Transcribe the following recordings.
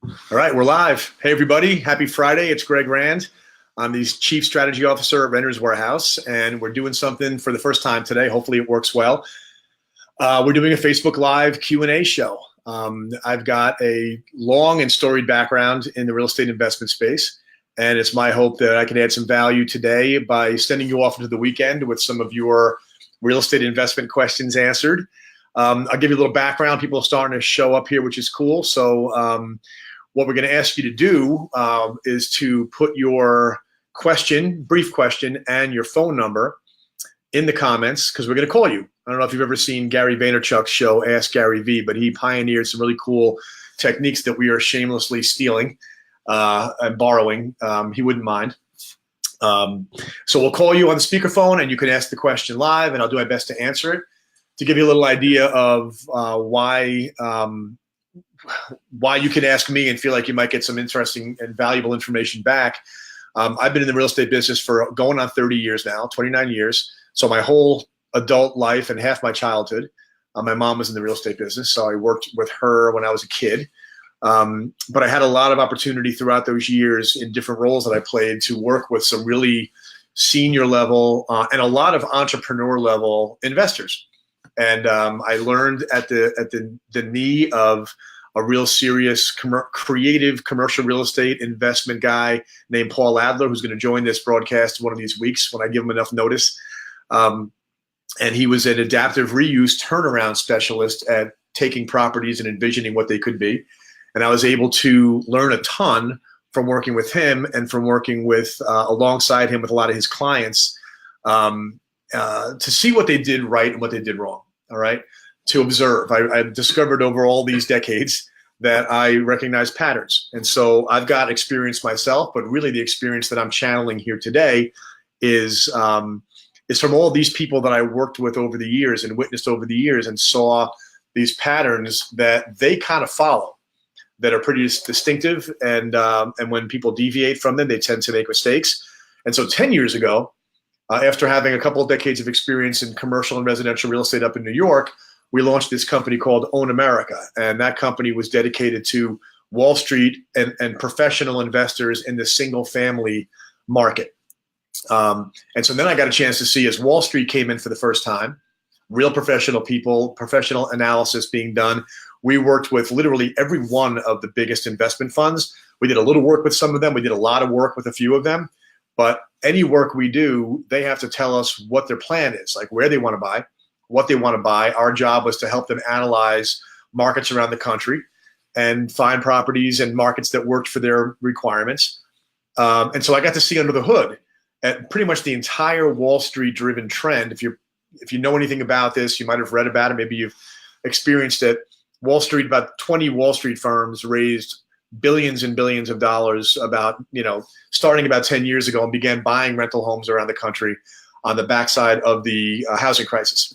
All right, we're live. Hey, everybody. Happy Friday. It's Greg Rand. I'm the Chief Strategy Officer at Renters Warehouse, and we're doing something for the first time today. Hopefully it works well. We're doing a Facebook Live Q&A show. I've got a long and storied background in the real estate investment space, and it's my hope that I can add some value today by sending you off into the weekend with some of your real estate investment questions answered. I'll give you a little background. People are starting to show up here, which is cool. So what we're going to ask you to do is to put your question, brief question, and your phone number in the comments because we're going to call you. I don't know if you've ever seen Gary Vaynerchuk's show, Ask Gary V, but he pioneered some really cool techniques that we are shamelessly stealing and borrowing. He wouldn't mind. So we'll call you on the speakerphone and you can ask the question live and I'll do my best to answer it. To give you a little idea of why you can ask me and feel like you might get some interesting and valuable information back. I've been in the real estate business for going on 30 years now, 29 years. So my whole adult life and half my childhood, my mom was in the real estate business. So I worked with her when I was a kid. But I had a lot of opportunity throughout those years in different roles that I played to work with some really senior level and a lot of entrepreneur level investors. And I learned at the knee of a real serious creative commercial real estate investment guy named Paul Adler, who's going to join this broadcast one of these weeks when I give him enough notice. And he was an adaptive reuse turnaround specialist at taking properties and envisioning what they could be. And I was able to learn a ton from working with him and from working with alongside him with a lot of his clients to see what they did right and what they did wrong. All right. To observe. I've discovered over all these decades that I recognize patterns. And so I've got experience myself, but really the experience that I'm channeling here today is from all these people that I worked with over the years and witnessed over the years and saw these patterns that they kind of follow that are pretty distinctive. And when people deviate from them, they tend to make mistakes. And so 10 years ago, after having a couple of decades of experience in commercial and residential real estate up in New York, we launched this company called Own America. And that company was dedicated to Wall Street and professional investors in the single family market. And so then I got a chance to see as Wall Street came in for the first time, real professional people, professional analysis being done. We worked with literally every one of the biggest investment funds. We did a little work with some of them. We did a lot of work with a few of them. But any work we do, they have to tell us what their plan is, like where they want to buy, what they want to buy. Our job was to help them analyze markets around the country and find properties and markets that worked for their requirements. And so I got to see under the hood at pretty much the entire Wall Street driven trend. If you know anything about this, you might have read about it. Maybe you've experienced it. Wall Street, about 20 Wall Street firms raised billions and billions of dollars starting about 10 years ago and began buying rental homes around the country on the backside of the housing crisis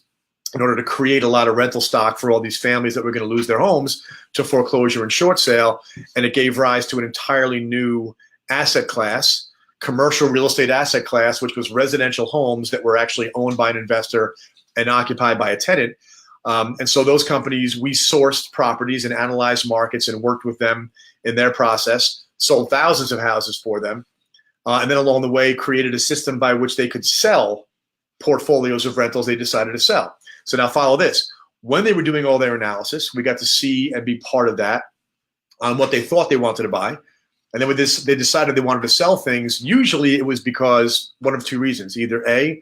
in order to create a lot of rental stock for all these families that were going to lose their homes to foreclosure and short sale. And it gave rise to an entirely new asset class, commercial real estate asset class, which was residential homes that were actually owned by an investor and occupied by a tenant. And so those companies, we sourced properties and analyzed markets and worked with them in their process, sold thousands of houses for them, and then along the way created a system by which they could sell portfolios of rentals they decided to sell. So now follow this. When they were doing all their analysis, we got to see and be part of that on what they thought they wanted to buy. And then with this, they decided they wanted to sell things. Usually it was because one of two reasons. Either A,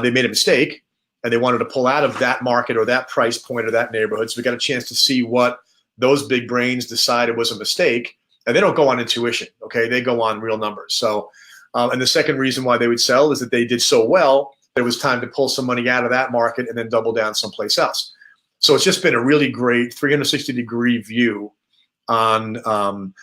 they made a mistake and they wanted to pull out of that market or that price point or that neighborhood. So we got a chance to see what those big brains decided was a mistake. And they don't go on intuition, okay? They go on real numbers. So, and the second reason why they would sell is that they did so well, there was time to pull some money out of that market and then double down someplace else. So it's just been a really great 360-degree view on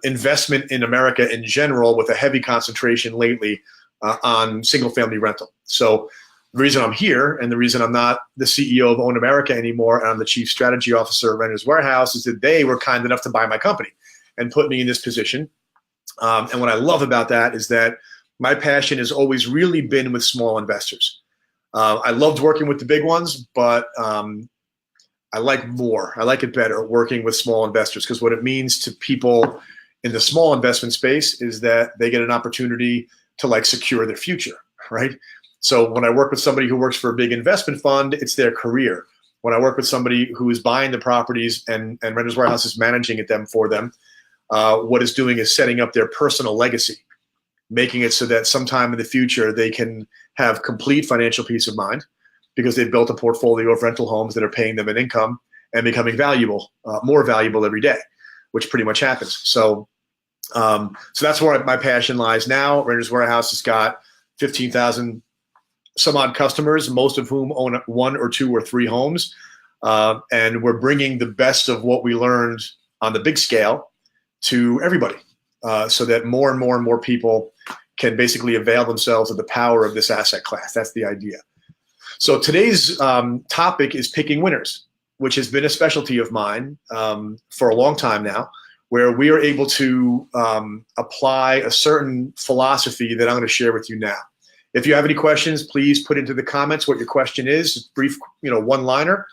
investment in America in general, with a heavy concentration lately on single-family rental. So the reason I'm here and the reason I'm not the CEO of Own America anymore and I'm the Chief Strategy Officer at Renters Warehouse is that they were kind enough to buy my company and put me in this position. And what I love about that is that my passion has always really been with small investors. I loved working with the big ones, but I like more. I like it better working with small investors, because what it means to people in the small investment space is that they get an opportunity to like secure their future, right? So when I work with somebody who works for a big investment fund, it's their career. When I work with somebody who is buying the properties and Renters Warehouse is managing it for them, what it's doing is setting up their personal legacy, making it so that sometime in the future they can have complete financial peace of mind because they've built a portfolio of rental homes that are paying them an income and becoming valuable, more valuable every day, which pretty much happens. So that's where my passion lies now. Renters Warehouse has got 15,000 some odd customers, most of whom own 1 or 2 or 3 homes. And we're bringing the best of what we learned on the big scale to everybody, so that more and more and more people can basically avail themselves of the power of this asset class. That's the idea. So today's topic is picking winners, which has been a specialty of mine for a long time now, where we are able to apply a certain philosophy that I'm going to share with you now. If you have any questions, please put into the comments what your question is. Brief, one-liner.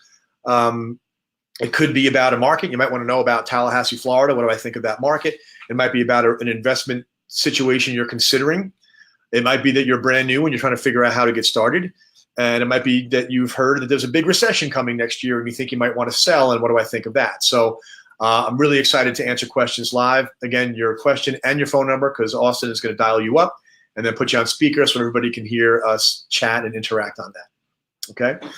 It could be about a market. You might want to know about Tallahassee, Florida. What do I think of that market? It might be about an investment situation you're considering. It might be that you're brand new and you're trying to figure out how to get started. And it might be that you've heard that there's a big recession coming next year and you think you might want to sell, and what do I think of that? So I'm really excited to answer questions live. Again, your question and your phone number, because Austin is going to dial you up and then put you on speaker so everybody can hear us chat and interact on that. Okay?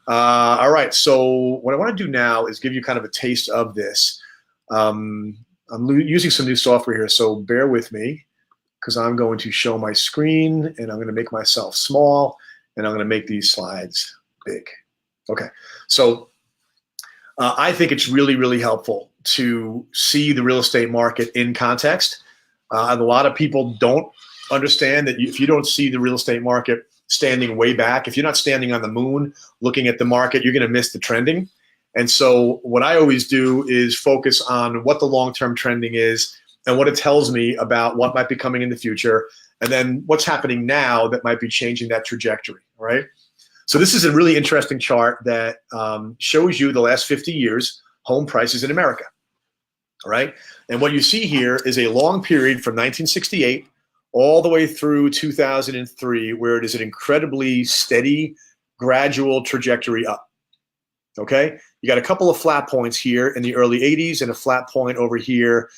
All right. So what I want to do now is give you kind of a taste of this. I'm using some new software here, so bear with me, because I'm going to show my screen and I'm going to make myself small and I'm going to make these slides big. Okay. So I think it's really, really helpful to see the real estate market in context. A lot of people don't understand that if you don't see the real estate market standing way back, if you're not standing on the moon looking at the market, you're going to miss the trending. And so what I always do is focus on what the long-term trending is and what it tells me about what might be coming in the future, and then what's happening now that might be changing that trajectory, right? So this is a really interesting chart that shows you the last 50 years home prices in America, all right? And what you see here is a long period from 1968 all the way through 2003, where it is an incredibly steady, gradual trajectory up, okay? You got a couple of flat points here in the early 80s and a flat point over here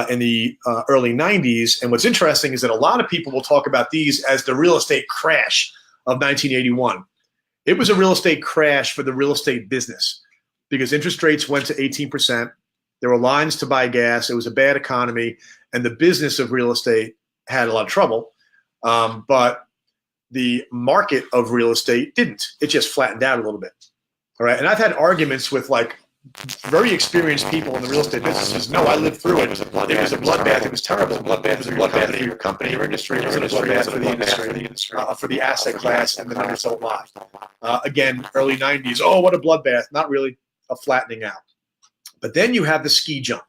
in the early 90s. And what's interesting is that a lot of people will talk about these as the real estate crash of 1981. It was a real estate crash for the real estate business because interest rates went to 18%. There were lines to buy gas. It was a bad economy. And the business of real estate had a lot of trouble, but the market of real estate didn't. It just flattened out a little bit. All right. And I've had arguments with like very experienced people in the real estate business. Says, no, I lived through it. It was a bloodbath. It was terrible. It was a bloodbath for your company, your industry. It was a bloodbath for the industry, for the asset class, and the numbers don't lie. Again, early 90s. Oh, what a bloodbath. Not really, a flattening out. But then you have the ski jump.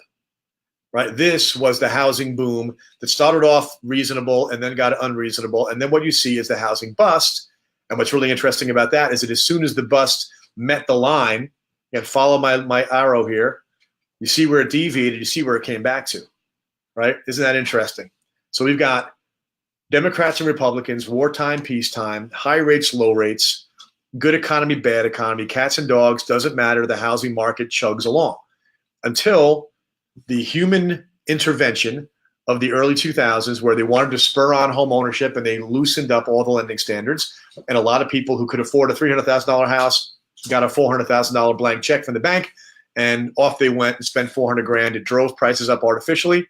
Right, this was the housing boom that started off reasonable and then got unreasonable. And then what you see is the housing bust. And what's really interesting about that is that as soon as the bust met the line, and follow my arrow here, you see where it deviated, you see where it came back to, right? Isn't that interesting? So we've got Democrats and Republicans, wartime, peacetime, high rates, low rates, good economy, bad economy, cats and dogs, doesn't matter. The housing market chugs along until the human intervention of the early 2000s, where they wanted to spur on home ownership and they loosened up all the lending standards. And a lot of people who could afford a $300,000 house got a $400,000 blank check from the bank, and off they went and spent $400,000. It drove prices up artificially.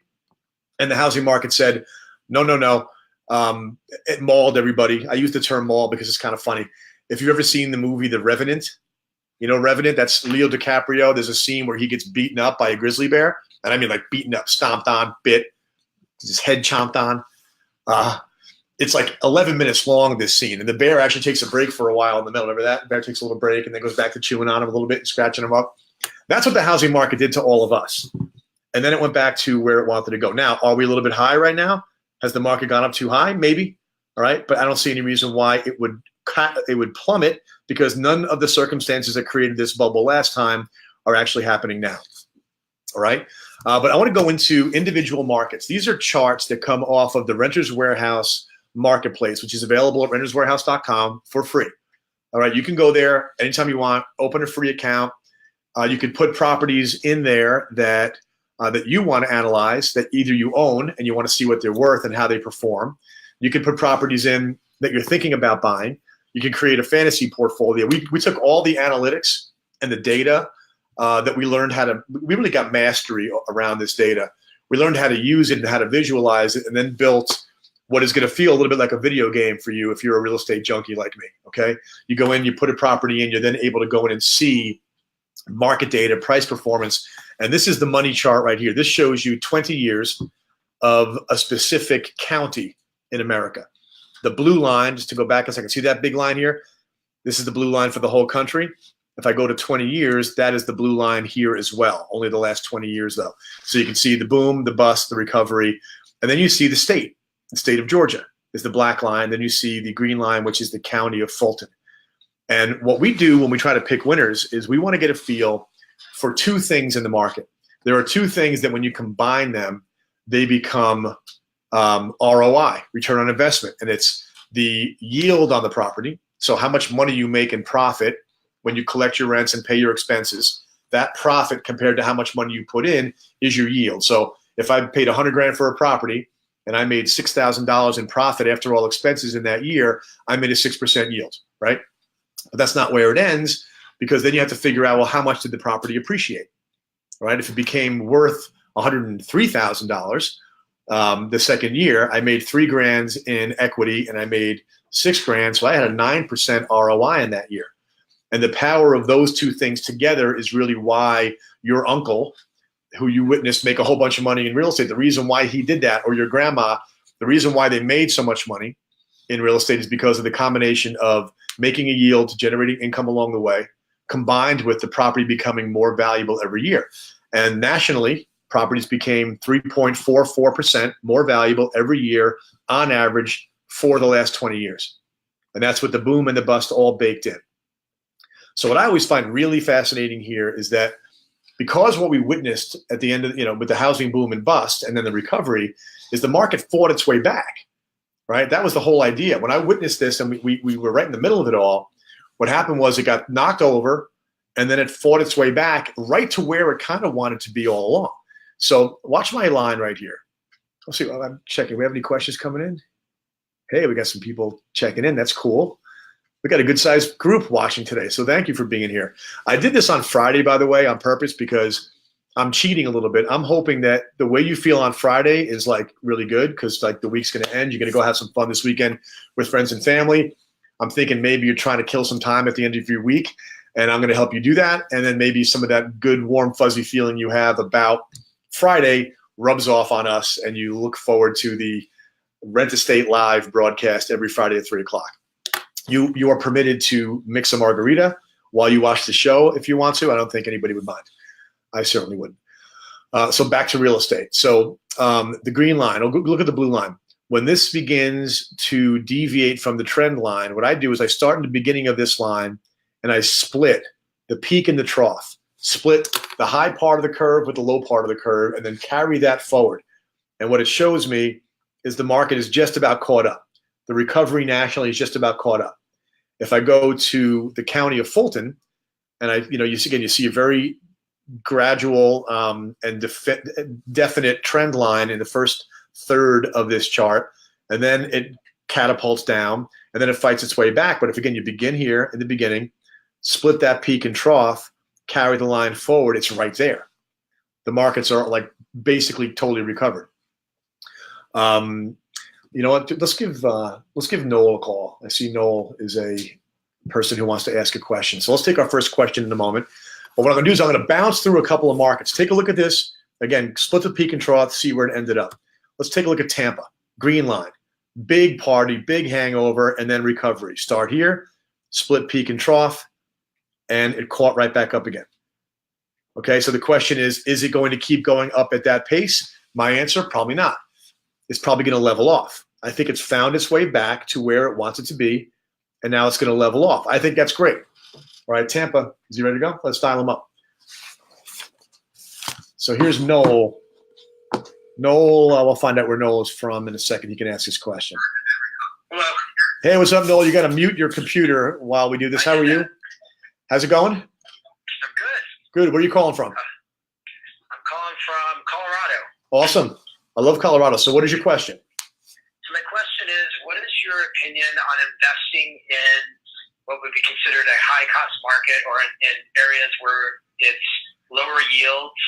And the housing market said, no. It mauled everybody. I use the term maul because it's kind of funny. If you've ever seen the movie The Revenant, you know Revenant, that's Leo DiCaprio. There's a scene where he gets beaten up by a grizzly bear. And I mean like beaten up, stomped on, bit, his head chomped on. It's like 11 minutes long, this scene. And the bear actually takes a break for a while in the middle. Remember that? The bear takes a little break and then goes back to chewing on him a little bit and scratching him up. That's what the housing market did to all of us. And then it went back to where it wanted to go. Now, are we a little bit high right now? Has the market gone up too high? Maybe. All right. But I don't see any reason why it would plummet because none of the circumstances that created this bubble last time are actually happening now. All right. But I want to go into individual markets. These are charts that come off of the Renters Warehouse marketplace, which is available at renterswarehouse.com for free. All right. You can go there anytime you want, open a free account. You can put properties in there that you want to analyze, that either you own and you want to see what they're worth and how they perform. You can put properties in that you're thinking about buying. You can create a fantasy portfolio. We took all the analytics and the data that we learned how to, we really got mastery around this data. We learned how to use it and how to visualize it, and then built what is going to feel a little bit like a video game for you if you're a real estate junkie like me, okay? You go in, you put a property in, you're then able to go in and see market data, price performance, and this is the money chart right here. This shows you 20 years of a specific county in America. The blue line, just to go back a second, see that big line here? This is the blue line for the whole country. If I go to 20 years, that is the blue line here as well, only the last 20 years though. So you can see the boom, the bust, the recovery, and then you see the state of Georgia is the black line. Then you see the green line, which is the county of Fulton. And what we do when we try to pick winners is we want to get a feel for two things in the market. There are two things that when you combine them, they become ROI, return on investment. And it's the yield on the property. So how much money you make in profit when you collect your rents and pay your expenses. That profit compared to how much money you put in is your yield. So if I paid $100,000 for a property and I made $6,000 in profit after all expenses in that year, I made a 6% yield, right? But that's not where it ends, because then you have to figure out, well, how much did the property appreciate, right? If it became worth $103,000 the second year, I made $3,000 in equity and I made $6,000, so I had a 9% ROI in that year. And the power of those two things together is really why your uncle, who you witnessed make a whole bunch of money in real estate, the reason why he did that, or your grandma, the reason why they made so much money in real estate is because of the combination of making a yield, generating income along the way, combined with the property becoming more valuable every year. And nationally, properties became 3.44% more valuable every year on average for the last 20 years. And that's with the boom and the bust all baked in. So what I always find really fascinating here is that because what we witnessed at the end of, with the housing boom and bust and then the recovery is the market fought its way back, right? That was the whole idea. When I witnessed this and we were right in the middle of it all, what happened was it got knocked over and then it fought its way back right to where it kind of wanted to be all along. So watch my line right here. Let's see, I'm checking. We have any questions coming in? Hey, we got some people checking in. That's cool. We got a good sized group watching today. So thank you for being here. I did this on Friday, by the way, on purpose because I'm cheating a little bit. I'm hoping that the way you feel on Friday is like really good because like the week's going to end. You're going to go have some fun this weekend with friends and family. I'm thinking maybe you're trying to kill some time at the end of your week and I'm going to help you do that. And then maybe some of that good, warm, fuzzy feeling you have about Friday rubs off on us and you look forward to the Rent Estate Live broadcast every Friday at 3 o'clock. You are permitted to mix a margarita while you watch the show if you want to. I don't think anybody would mind. I certainly wouldn't. So back to real estate. So the green line, look at the blue line. When this begins to deviate from the trend line, what I do is I start in the beginning of this line and I split the peak and the trough, split the high part of the curve with the low part of the curve, and then carry that forward. And what it shows me is the market is just about caught up. The recovery nationally is just about caught up. If I go to the county of Fulton, and you see a very gradual and definite trend line in the first third of this chart, and then it catapults down, and then it fights its way back. But if again you begin here in the beginning, split that peak and trough, carry the line forward, it's right there. The markets are like basically totally recovered. You know what? Let's give Noel a call. I see Noel is a person who wants to ask a question. So let's take our first question in a moment. But what I'm going to do is I'm going to bounce through a couple of markets. Take a look at this. Again, split the peak and trough, see where it ended up. Let's take a look at Tampa. Green line. Big party, big hangover, and then recovery. Start here, split peak and trough, and it caught right back up again. Okay, so the question is it going to keep going up at that pace? My answer, probably not. It's probably going to level off. I think it's found its way back to where it wants it to be, and now it's going to level off. I think that's great. All right, Tampa, is he ready to go? Let's dial him up. So here's Noel. Noel, we'll find out where Noel is from in a second. He can ask his question. Hello. Hey, what's up, Noel? You got to mute your computer while we do this. How are you? How's it going? I'm good. Good. Where are you calling from? I'm calling from Colorado. Awesome. I love Colorado. So what is your question? So my question is, what is your opinion on investing in what would be considered a high-cost market, or in areas where it's lower yields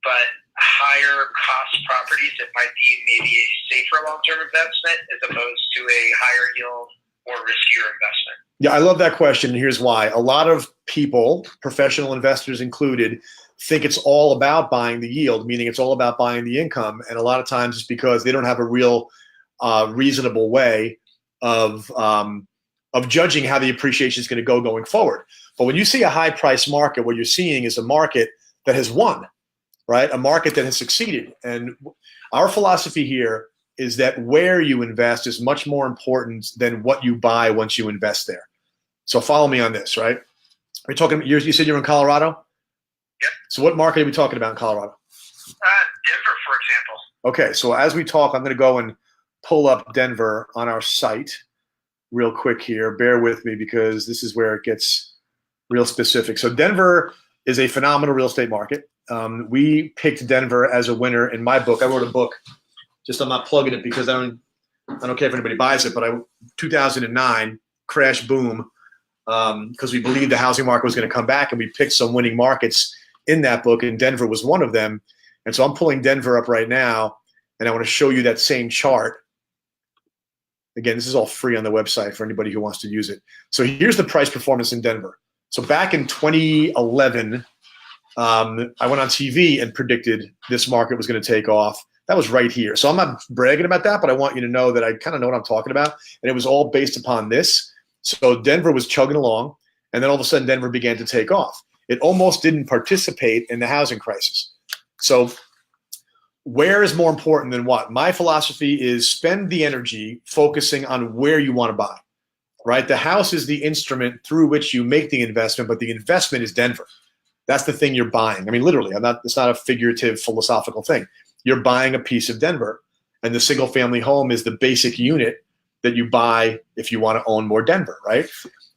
but higher cost properties that might be maybe a safer long-term investment as opposed to a higher yield or riskier investment? Yeah, I love that question, and here's why. A lot of people, professional investors included, think it's all about buying the yield, meaning it's all about buying the income, and a lot of times it's because they don't have a real reasonable way of judging how the appreciation is going to go going forward. But when you see a high-price market, what you're seeing is a market that has won, right? A market that has succeeded. And our philosophy here is that where you invest is much more important than what you buy once you invest there. So follow me on this, right? We're talking. You said you're in Colorado? Yep. So what market are we talking about in Colorado? Denver, for example. Okay, so as we talk, I'm going to go and pull up Denver on our site real quick here. Bear with me because this is where it gets real specific. So Denver is a phenomenal real estate market. We picked Denver as a winner in my book. I wrote a book. Just I'm not plugging it because I don't care if anybody buys it, but 2009 crash boom, because we believed the housing market was going to come back, and we picked some winning markets in that book, and Denver was one of them. And so I'm pulling Denver up right now, and I want to show you that same chart. Again, this is all free on the website for anybody who wants to use it. So here's the price performance in Denver. So back in 2011, I went on TV and predicted this market was going to take off. That was right here. So I'm not bragging about that, but I want you to know that I kind of know what I'm talking about. And it was all based upon this. So Denver was chugging along, and then all of a sudden Denver began to take off. It almost didn't participate in the housing crisis. So where is more important than what? My philosophy is spend the energy focusing on where you want to buy, right? The house is the instrument through which you make the investment, but the investment is Denver. That's the thing you're buying. I mean, literally, it's not a figurative philosophical thing. You're buying a piece of Denver, and the single family home is the basic unit that you buy if you want to own more Denver, right?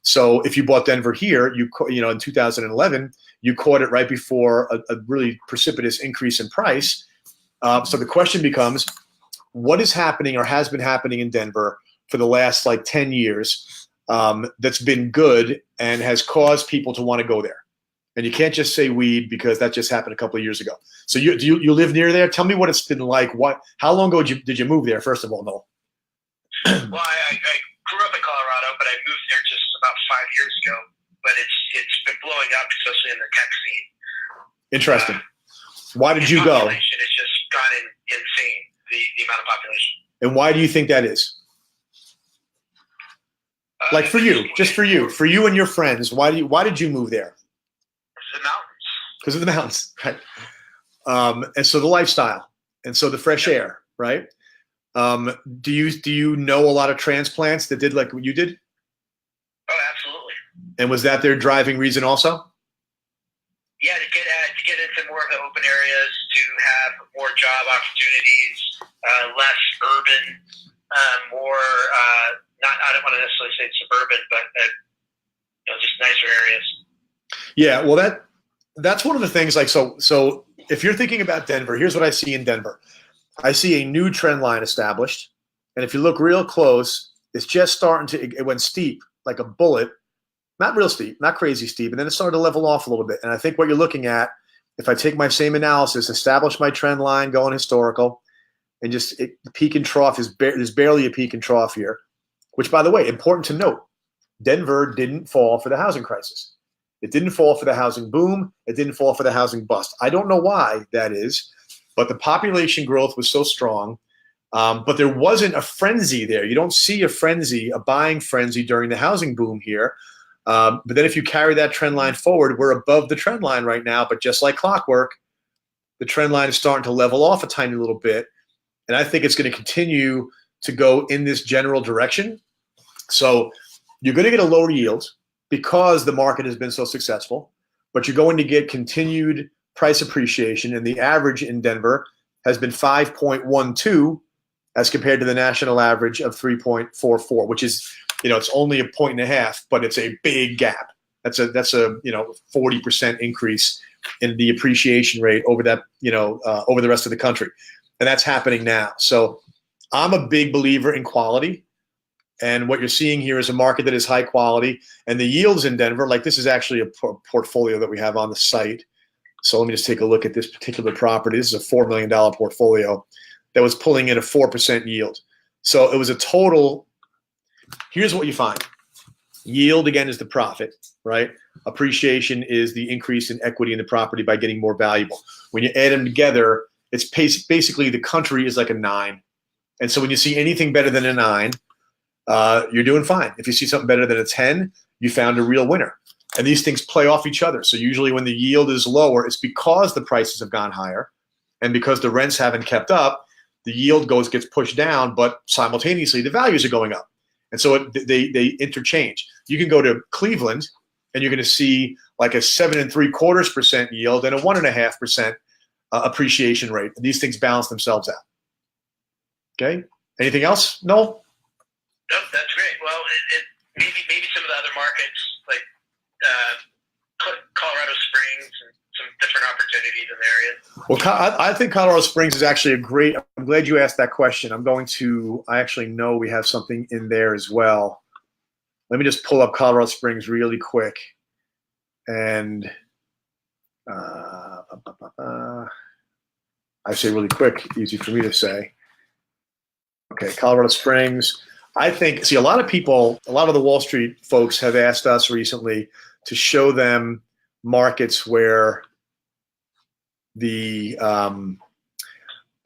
So if you bought Denver here, in 2011, you caught it right before a really precipitous increase in price. So the question becomes, what is happening or has been happening in Denver for the last 10 years that's been good and has caused people to want to go there? And you can't just say weed because that just happened a couple of years ago. So you live near there? Tell me what it's been like. How long ago did you move there, first of all, Noel? Well, I grew up in Colorado, but I moved there just about 5 years ago. But it's been blowing up, especially in the tech scene. Interesting. Why did you go? Population has just gone insane, the amount of population. And why do you think that is? For you and your friends, why did you move there? The mountains. Because of the mountains, right? And so the lifestyle, and so the fresh air, right? Do you know a lot of transplants that did like what you did? Oh, absolutely. And was that their driving reason also? Yeah, to get into more of the open areas, to have more job opportunities, less urban, more I don't want to necessarily say suburban, but just nicer areas. Yeah, well, that's one of the things. So if you're thinking about Denver, here's what I see in Denver. I see a new trend line established, and if you look real close, it's just starting to. It went steep like a bullet, not real steep, not crazy steep, and then it started to level off a little bit. And I think what you're looking at, if I take my same analysis, establish my trend line, going historical, and just peak and trough there's barely a peak and trough here. Which, by the way, important to note, Denver didn't fall for the housing crisis. It didn't fall for the housing boom. It didn't fall for the housing bust. I don't know why that is, but the population growth was so strong. But there wasn't a frenzy there. You don't see a buying frenzy during the housing boom here. But then if you carry that trend line forward, we're above the trend line right now. But just like clockwork, the trend line is starting to level off a tiny little bit. And I think it's going to continue to go in this general direction. So you're going to get a lower yield because the market has been so successful, but you're going to get continued price appreciation, and the average in Denver has been 5.12 as compared to the national average of 3.44, which is, it's only a point and a half, but it's a big gap. That's a 40% increase in the appreciation rate over that, over the rest of the country. And that's happening now. So I'm a big believer in quality. And what you're seeing here is a market that is high quality. And the yields in Denver, like this is actually a portfolio that we have on the site. So let me just take a look at this particular property. This is a $4 million portfolio that was pulling in a 4% yield. So it was a total. Here's what you find. Yield, again, is the profit, right? Appreciation is the increase in equity in the property by getting more valuable. When you add them together, it's basically the country is like a 9. And so when you see anything better than a 9, you're doing fine. If you see something better than a 10, you found a real winner. And these things play off each other. So usually when the yield is lower, it's because the prices have gone higher. And because the rents haven't kept up, the yield gets pushed down, but simultaneously the values are going up. And so they interchange. You can go to Cleveland and you're going to see like a 7.75% yield and a 1.5% appreciation rate. And these things balance themselves out. Okay. Anything else? No? Nope, that's great. Well, maybe some of the other markets like Colorado Springs and some different opportunities in the area. Well, I think Colorado Springs is actually I'm glad you asked that question. I actually know we have something in there as well. Let me just pull up Colorado Springs really quick. And I say really quick, easy for me to say. Okay, Colorado Springs. I think, a lot of the Wall Street folks have asked us recently to show them markets where that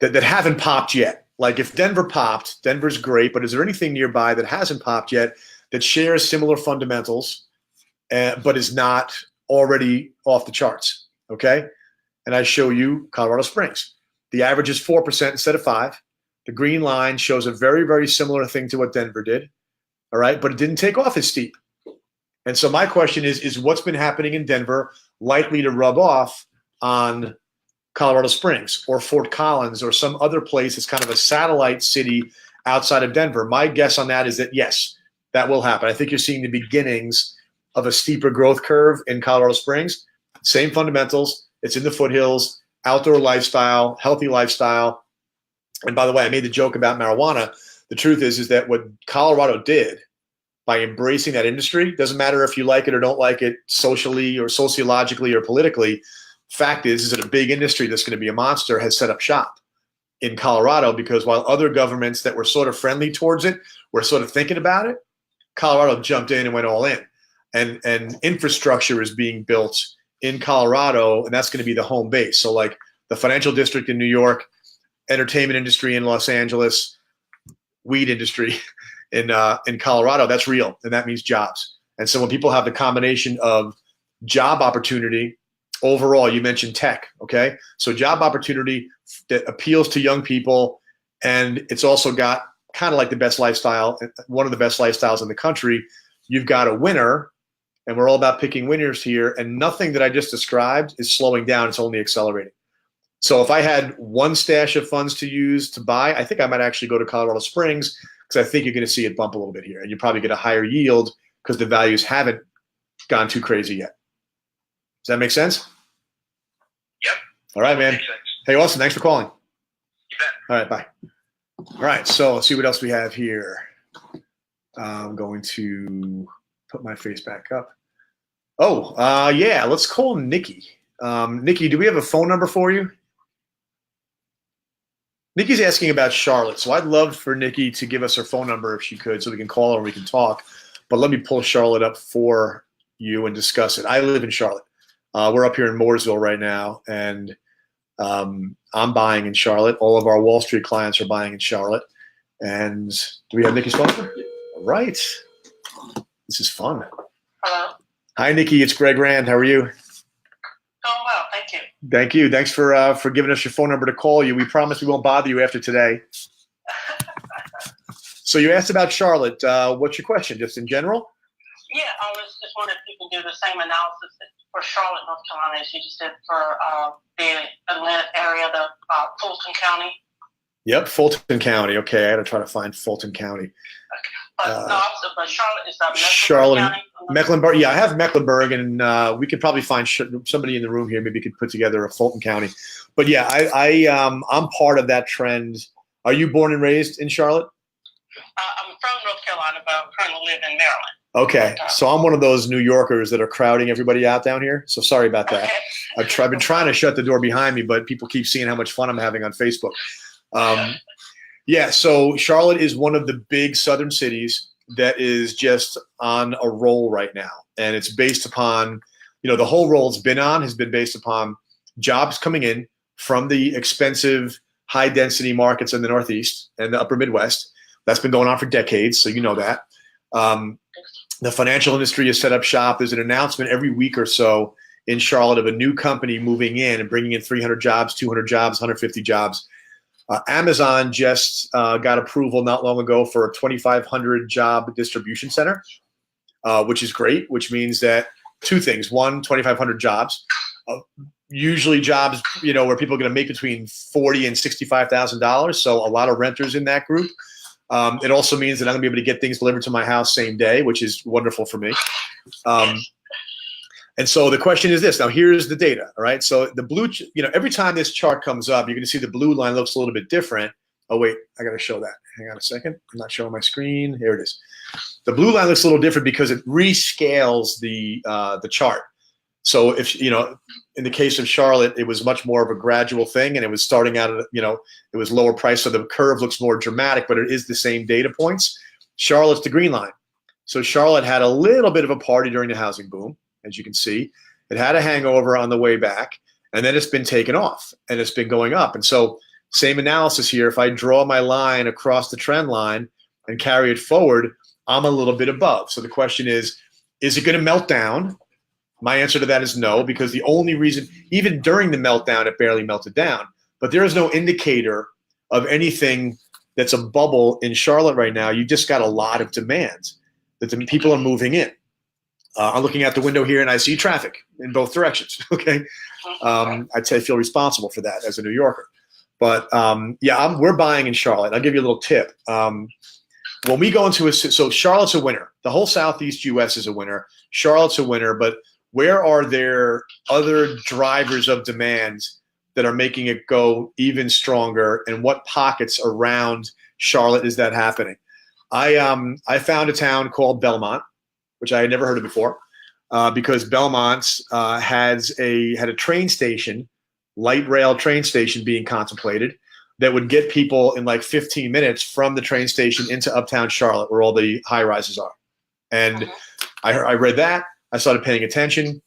haven't popped yet. Like if Denver popped, Denver's great, but is there anything nearby that hasn't popped yet that shares similar fundamentals, but is not already off the charts? Okay, and I show you Colorado Springs. The average is 4% instead of 5%. The green line shows a very, very similar thing to what Denver did, all right? But it didn't take off as steep. And so my question is what's been happening in Denver likely to rub off on Colorado Springs or Fort Collins or some other place that's kind of a satellite city outside of Denver? My guess on that is that, yes, that will happen. I think you're seeing the beginnings of a steeper growth curve in Colorado Springs. Same fundamentals. It's in the foothills, outdoor lifestyle, healthy lifestyle. And by the way, I made the joke about marijuana. The truth is that what Colorado did by embracing that industry, doesn't matter if you like it or don't like it socially or sociologically or politically, fact is that a big industry that's going to be a monster has set up shop in Colorado, because while other governments that were sort of friendly towards it were sort of thinking about it, Colorado jumped in and went all in. And infrastructure is being built in Colorado, and that's going to be the home base. So like the financial district in New York, entertainment industry in Los Angeles, weed industry in Colorado, that's real, and that means jobs. And so when people have the combination of job opportunity overall, you mentioned tech, okay? So job opportunity that appeals to young people, and it's also got kind of like the best lifestyle, one of the best lifestyles in the country. You've got a winner, and we're all about picking winners here, and nothing that I just described is slowing down. It's only accelerating. So if I had one stash of funds to use to buy, I think I might actually go to Colorado Springs, because I think you're going to see it bump a little bit here, and you probably get a higher yield because the values haven't gone too crazy yet. Does that make sense? Yep. All right, man. Makes sense. Hey, Austin, thanks for calling. You bet. All right, bye. All right, so let's see what else we have here. I'm going to put my face back up. Oh, yeah, let's call Nikki. Nikki, do we have a phone number for you? Nikki's asking about Charlotte, so I'd love for Nikki to give us her phone number if she could, so we can call her and we can talk. But let me pull Charlotte up for you and discuss it. I live in Charlotte. We're up here in Mooresville right now, and I'm buying in Charlotte. All of our Wall Street clients are buying in Charlotte. And do we have Nikki's phone number? All right. This is fun. Hello. Hi, Nikki. It's Greg Rand. How are you? Doing well, thank you. Thank you. Thanks for giving us your phone number to call you. We promise we won't bother you after today. So you asked about Charlotte. What's your question? Just in general? Yeah, I was just wondering if you can do the same analysis for Charlotte, North Carolina, as you just did for the Atlanta area, the Fulton County. Yep, Fulton County. Okay, I got to try to find Fulton County. But Charlotte is Mecklenburg Charlotte, County. Mecklenburg. Yeah, I have Mecklenburg, and we could probably find somebody in the room here. Maybe could put together a Fulton County. But yeah, I'm part of that trend. Are you born and raised in Charlotte? I'm from North Carolina, but I currently live in Maryland. Okay, so I'm one of those New Yorkers that are crowding everybody out down here. So sorry about that. Okay. I've been trying to shut the door behind me, but people keep seeing how much fun I'm having on Facebook. Yeah, so Charlotte is one of the big southern cities that is just on a roll right now. And it's based upon, the whole roll it's been on has been based upon jobs coming in from the expensive, high-density markets in the Northeast and the upper Midwest. That's been going on for decades, so you know that. The financial industry has set up shop. There's an announcement every week or so in Charlotte of a new company moving in and bringing in 300 jobs, 200 jobs, 150 jobs. Amazon just got approval not long ago for a 2,500 job distribution center, which is great, which means that two things. One, 2,500 jobs, usually jobs, where people are going to make between $40,000 and $65,000. So a lot of renters in that group. It also means that I'm going to be able to get things delivered to my house same day, which is wonderful for me. And so the question is this. Now, here's the data, all right? So the blue, every time this chart comes up, you're going to see the blue line looks a little bit different. Oh, wait, I got to show that. Hang on a second. I'm not showing my screen. Here it is. The blue line looks a little different because it rescales the chart. So if, in the case of Charlotte, it was much more of a gradual thing, and it was starting out at, it was lower price. So the curve looks more dramatic, but it is the same data points. Charlotte's the green line. So Charlotte had a little bit of a party during the housing boom. As you can see, it had a hangover on the way back, and then it's been taken off, and it's been going up. And so same analysis here. If I draw my line across the trend line and carry it forward, I'm a little bit above. So the question is it going to melt down? My answer to that is no, because the only reason, even during the meltdown, it barely melted down. But there is no indicator of anything that's a bubble in Charlotte right now. You just got a lot of demand that the people are moving in. I'm looking out the window here, and I see traffic in both directions. Okay, I'd say I feel responsible for that as a New Yorker. But we're buying in Charlotte. I'll give you a little tip. When we go into so Charlotte's a winner. The whole Southeast U.S. is a winner. Charlotte's a winner. But where are there other drivers of demand that are making it go even stronger? And what pockets around Charlotte is that happening? I found a town called Belmont, which I had never heard of before, because Belmont had a train station, light rail train station being contemplated that would get people in like 15 minutes from the train station into uptown Charlotte, where all the high rises are. And I read that. I started paying attention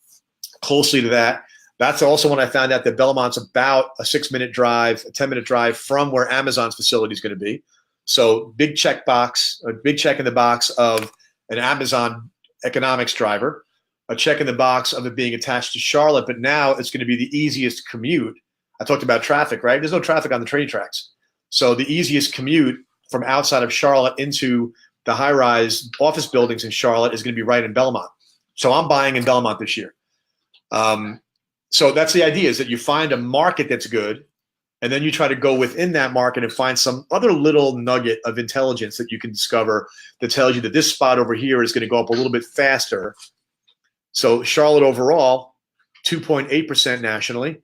closely to that. That's also when I found out that Belmont's about a 6-minute drive, a 10-minute drive from where Amazon's facility is going to be. So big check in the box of an Amazon economics driver, a check in the box of it being attached to Charlotte, but now it's going to be the easiest commute. I talked about traffic, right? There's no traffic on the train tracks. So the easiest commute from outside of Charlotte into the high-rise office buildings in Charlotte is going to be right in Belmont. So I'm buying in Belmont this year. So that's the idea, is that you find a market that's good, and then you try to go within that market and find some other little nugget of intelligence that you can discover that tells you that this spot over here is going to go up a little bit faster. So Charlotte overall, 2.8% nationally.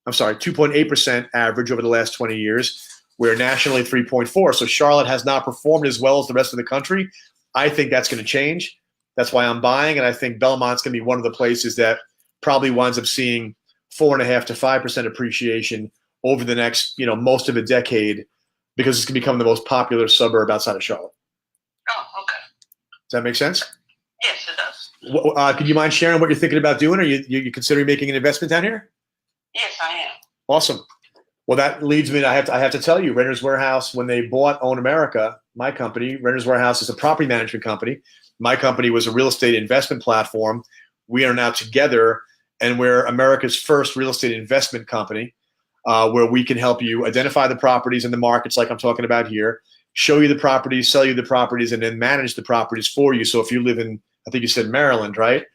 I'm sorry, 2.8% average over the last 20 years. We're nationally 3.4. So Charlotte has not performed as well as the rest of the country. I think that's going to change. That's why I'm buying, and I think Belmont's going to be one of the places that probably winds up seeing 4.5% to 5% appreciation over the next, most of a decade, because it's going to become the most popular suburb outside of Charlotte. Oh, okay. Does that make sense? Yes, it does. Could you mind sharing what you're thinking about doing? Are you considering making an investment down here? Yes, I am. Awesome. Well, that leads me to I have to tell you, Renters Warehouse, when they bought Own America, my company, Renters Warehouse is a property management company. My company was a real estate investment platform. We are now together, and we're America's first real estate investment company, where we can help you identify the properties in the markets like I'm talking about here, show you the properties, sell you the properties, and then manage the properties for you. So if you live in I think you said Maryland, right?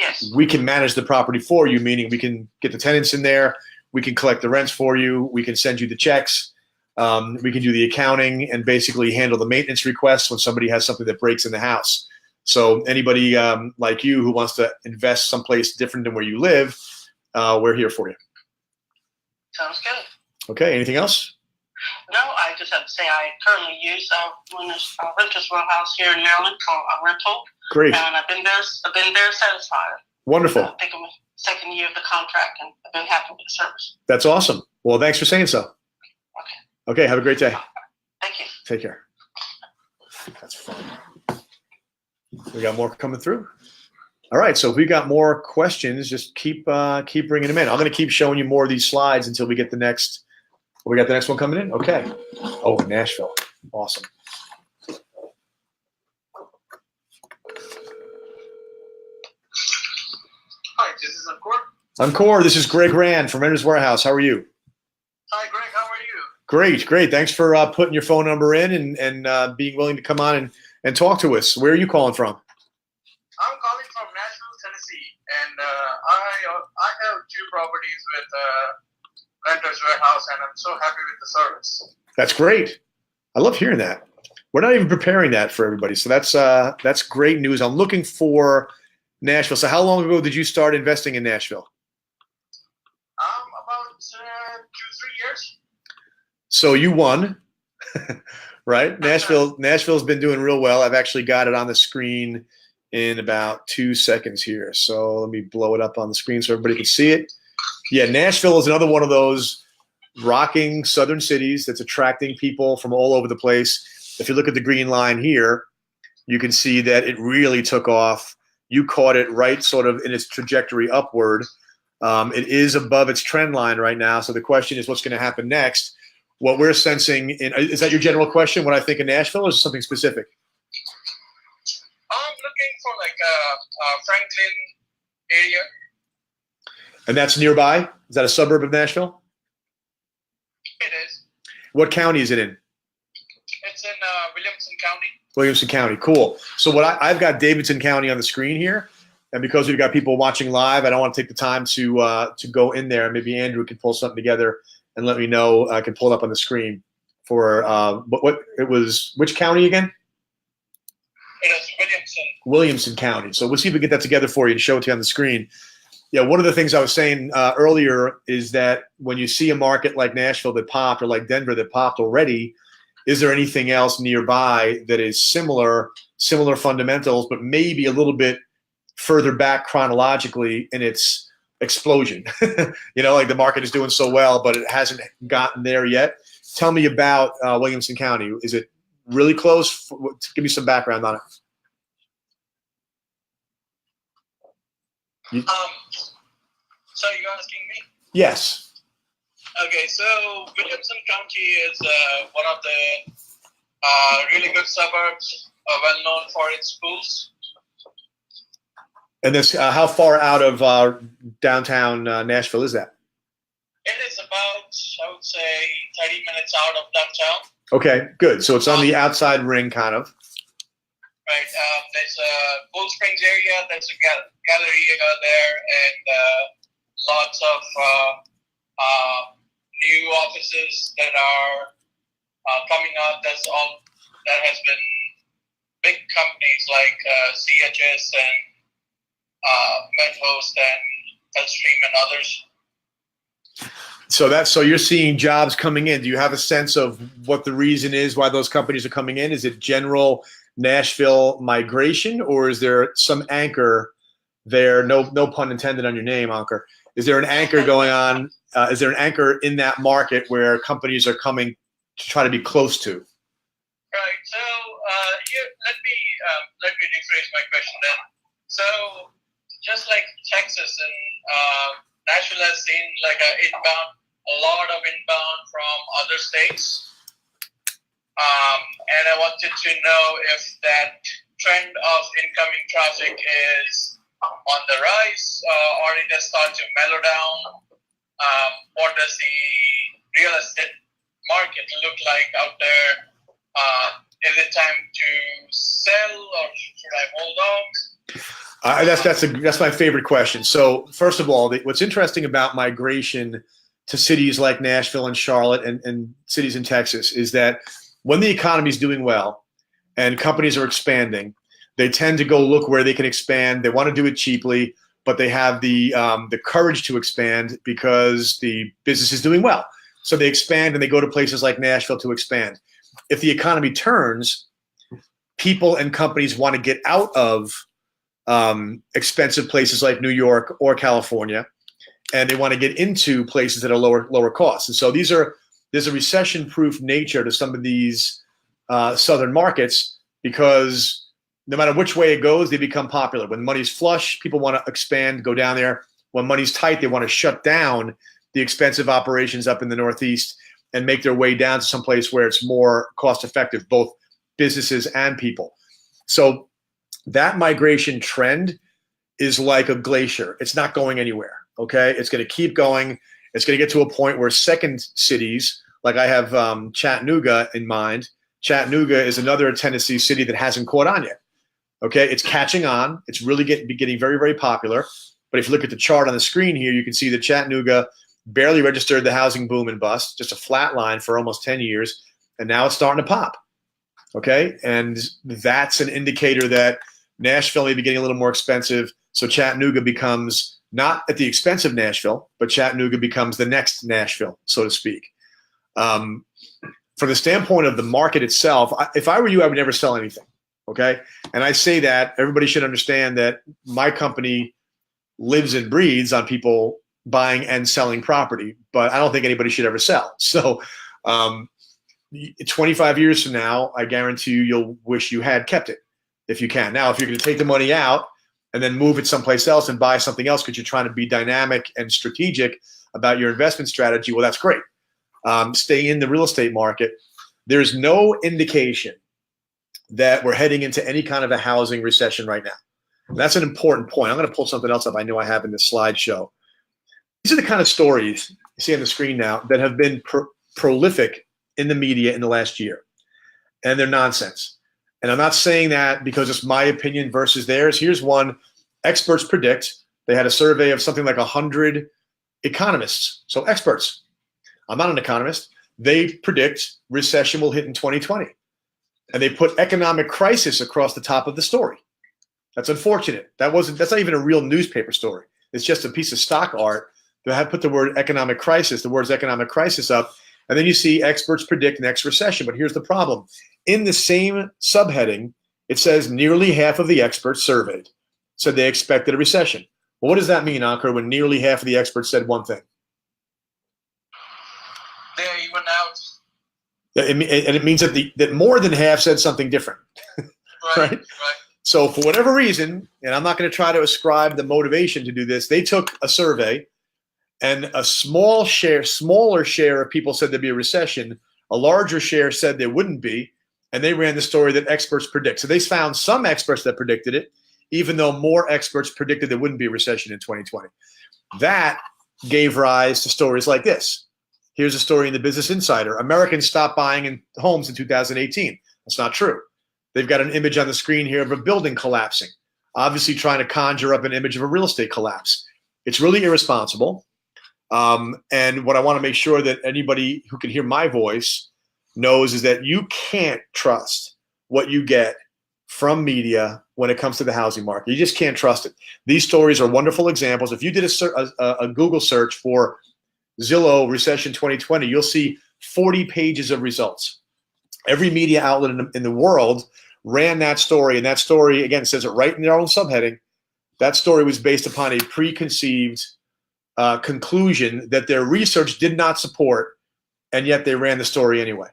Yes. We can manage the property for you, meaning we can get the tenants in there, we can collect the rents for you, we can send you the checks, we can do the accounting, and basically handle the maintenance requests when somebody has something that breaks in the house. So anybody like you who wants to invest someplace different than where you live, we're here for you. Sounds good. Okay, anything else? No, I just have to say I currently use Renters Warehouse here in Maryland for a rental. Great. And I've been very satisfied. Wonderful. I think I'm second year of the contract, and I've been happy with the service. That's awesome. Well, thanks for saying so. Okay. Okay, have a great day. Thank you. Take care. That's fun. We got more coming through. All right, so if we got more questions, just keep bringing them in. I'm going to keep showing you more of these slides until we get the next. We got the next one coming in. Okay. Oh, Nashville. Awesome. Hi, this is Ankur. Encore, this is Greg Rand from Renters Warehouse. How are you? Hi, Greg. How are you? Great, great. Thanks for putting your phone number in and being willing to come on and talk to us. Where are you calling from? I'm calling from Nashville, Tennessee, and I have 2 properties with Renters Warehouse, and I'm so happy with the service. That's great. I love hearing that. We're not even preparing that for everybody, so that's great news. I'm looking for Nashville. So how long ago did you start investing in Nashville? About 2-3 years. So you won, right? Nashville's been doing real well. I've actually got it on the screen in about 2 seconds here. So let me blow it up on the screen so everybody can see it. Yeah, Nashville is another one of those rocking southern cities that's attracting people from all over the place. If you look at the green line here, you can see that it really took off. You caught it right sort of in its trajectory upward. It is above its trend line right now. So the question is, what's going to happen next? What we're sensing is that your general question, what I think of Nashville, or is it something specific? I'm looking for like a Franklin area. And that's nearby? Is that a suburb of Nashville? It is. What county is it in? It's in Williamson County. Williamson County. Cool. So I've got Davidson County on the screen here. And because we've got people watching live, I don't want to take the time to go in there. Maybe Andrew can pull something together and let me know. I can pull it up on the screen for what it was. Which county again? It is Williamson. Williamson County. So we'll see if we can get that together for you and show it to you on the screen. Yeah, one of the things I was saying earlier is that when you see a market like Nashville that popped, or like Denver that popped already, is there anything else nearby that is similar fundamentals, but maybe a little bit further back chronologically in its explosion? Like the market is doing so well, but it hasn't gotten there yet. Tell me about Williamson County. Is it really close? Give me some background on it. So you're asking me? Yes. Okay, so Williamson County is one of the really good suburbs, well known for its schools. And this, how far out of downtown Nashville is that? It is about, I would say, 30 minutes out of downtown. Okay, good. So it's on the outside ring, kind of. Right. There's a Cool Springs area. There's a gallery there, and lots of new offices that are coming up. That has been big companies like CHS and MedHost and HealthStream and others. So you're seeing jobs coming in. Do you have a sense of what the reason is why those companies are coming in? Is it general Nashville migration, or is there some anchor there? No pun intended on your name, Ankur. Is there an anchor going on? Is there an anchor in that market where companies are coming to try to be close to? Right. So here, let me rephrase my question then. So just like Texas and Nashville has seen like a lot of inbound from other states. And I wanted to know if that trend of incoming traffic is on the rise or it has started to mellow down. What does the real estate market look like out there? Is it time to sell or should I hold on? That's my favorite question. So first of all, what's interesting about migration to cities like Nashville and Charlotte and cities in Texas is that when the economy is doing well and companies are expanding, they tend to go look where they can expand. They want to do it cheaply, but they have the courage to expand because the business is doing well. So they expand and they go to places like Nashville to expand. If the economy turns, people and companies want to get out of expensive places like New York or California, and they want to get into places that are lower costs. And so there's a recession-proof nature to some of these southern markets because no matter which way it goes, they become popular. When money's flush, people want to expand, go down there. When money's tight, they want to shut down the expensive operations up in the Northeast and make their way down to some place where it's more cost-effective, both businesses and people. So that migration trend is like a glacier. It's not going anywhere, okay? It's going to keep going. It's going to get to a point where second cities, like I have Chattanooga in mind. Chattanooga is another Tennessee city that hasn't caught on yet, okay? It's catching on. It's really getting very, very popular. But if you look at the chart on the screen here, you can see that Chattanooga barely registered the housing boom and bust, just a flat line for almost 10 years, and now it's starting to pop, okay? And that's an indicator that Nashville may be getting a little more expensive, so Chattanooga becomes not at the expense of Nashville, but Chattanooga becomes the next Nashville, so to speak. From the standpoint of the market itself, if I were you, I would never sell anything, okay? And I say that, everybody should understand that my company lives and breathes on people buying and selling property, but I don't think anybody should ever sell. So 25 years from now, I guarantee you'll wish you had kept it if you can. Now, if you're going to take the money out and then move it someplace else and buy something else because you're trying to be dynamic and strategic about your investment strategy, well, that's great. Stay in the real estate market. There's no indication that we're heading into any kind of a housing recession right now. And that's an important point. I'm going to pull something else up I know I have in this slideshow. These are the kind of stories you see on the screen now that have been prolific in the media in the last year. And they're nonsense. And I'm not saying that because it's my opinion versus theirs. Here's one. Experts predict. They had a survey of something like 100 economists. So experts. I'm not an economist. They predict recession will hit in 2020. And they put economic crisis across the top of the story. That's unfortunate. That's not even a real newspaper story. It's just a piece of stock art. They have put the word economic crisis, the words economic crisis up, and then you see experts predict next recession. But here's the problem. In the same subheading, it says nearly half of the experts surveyed said they expected a recession. Well, what does that mean, Ankur, when nearly half of the experts said one thing? They're even out. And it means that more than half said something different. Right? So for whatever reason, and I'm not going to try to ascribe the motivation to do this, they took a survey and a smaller share of people said there'd be a recession. A larger share said there wouldn't be. And they ran the story that experts predict. So they found some experts that predicted it, even though more experts predicted there wouldn't be a recession in 2020. That gave rise to stories like this. Here's a story in the Business Insider. Americans stopped buying homes in 2018. That's not true. They've got an image on the screen here of a building collapsing, obviously trying to conjure up an image of a real estate collapse. It's really irresponsible. And what I want to make sure that anybody who can hear my voice knows is that you can't trust what you get from media when it comes to the housing market. You just can't trust it. These stories are wonderful examples. If you did a Google search for Zillow Recession 2020, you'll see 40 pages of results. Every media outlet in the world ran that story, and that story, again, says it right in their own subheading. That story was based upon a preconceived conclusion that their research did not support, and yet they ran the story anyway.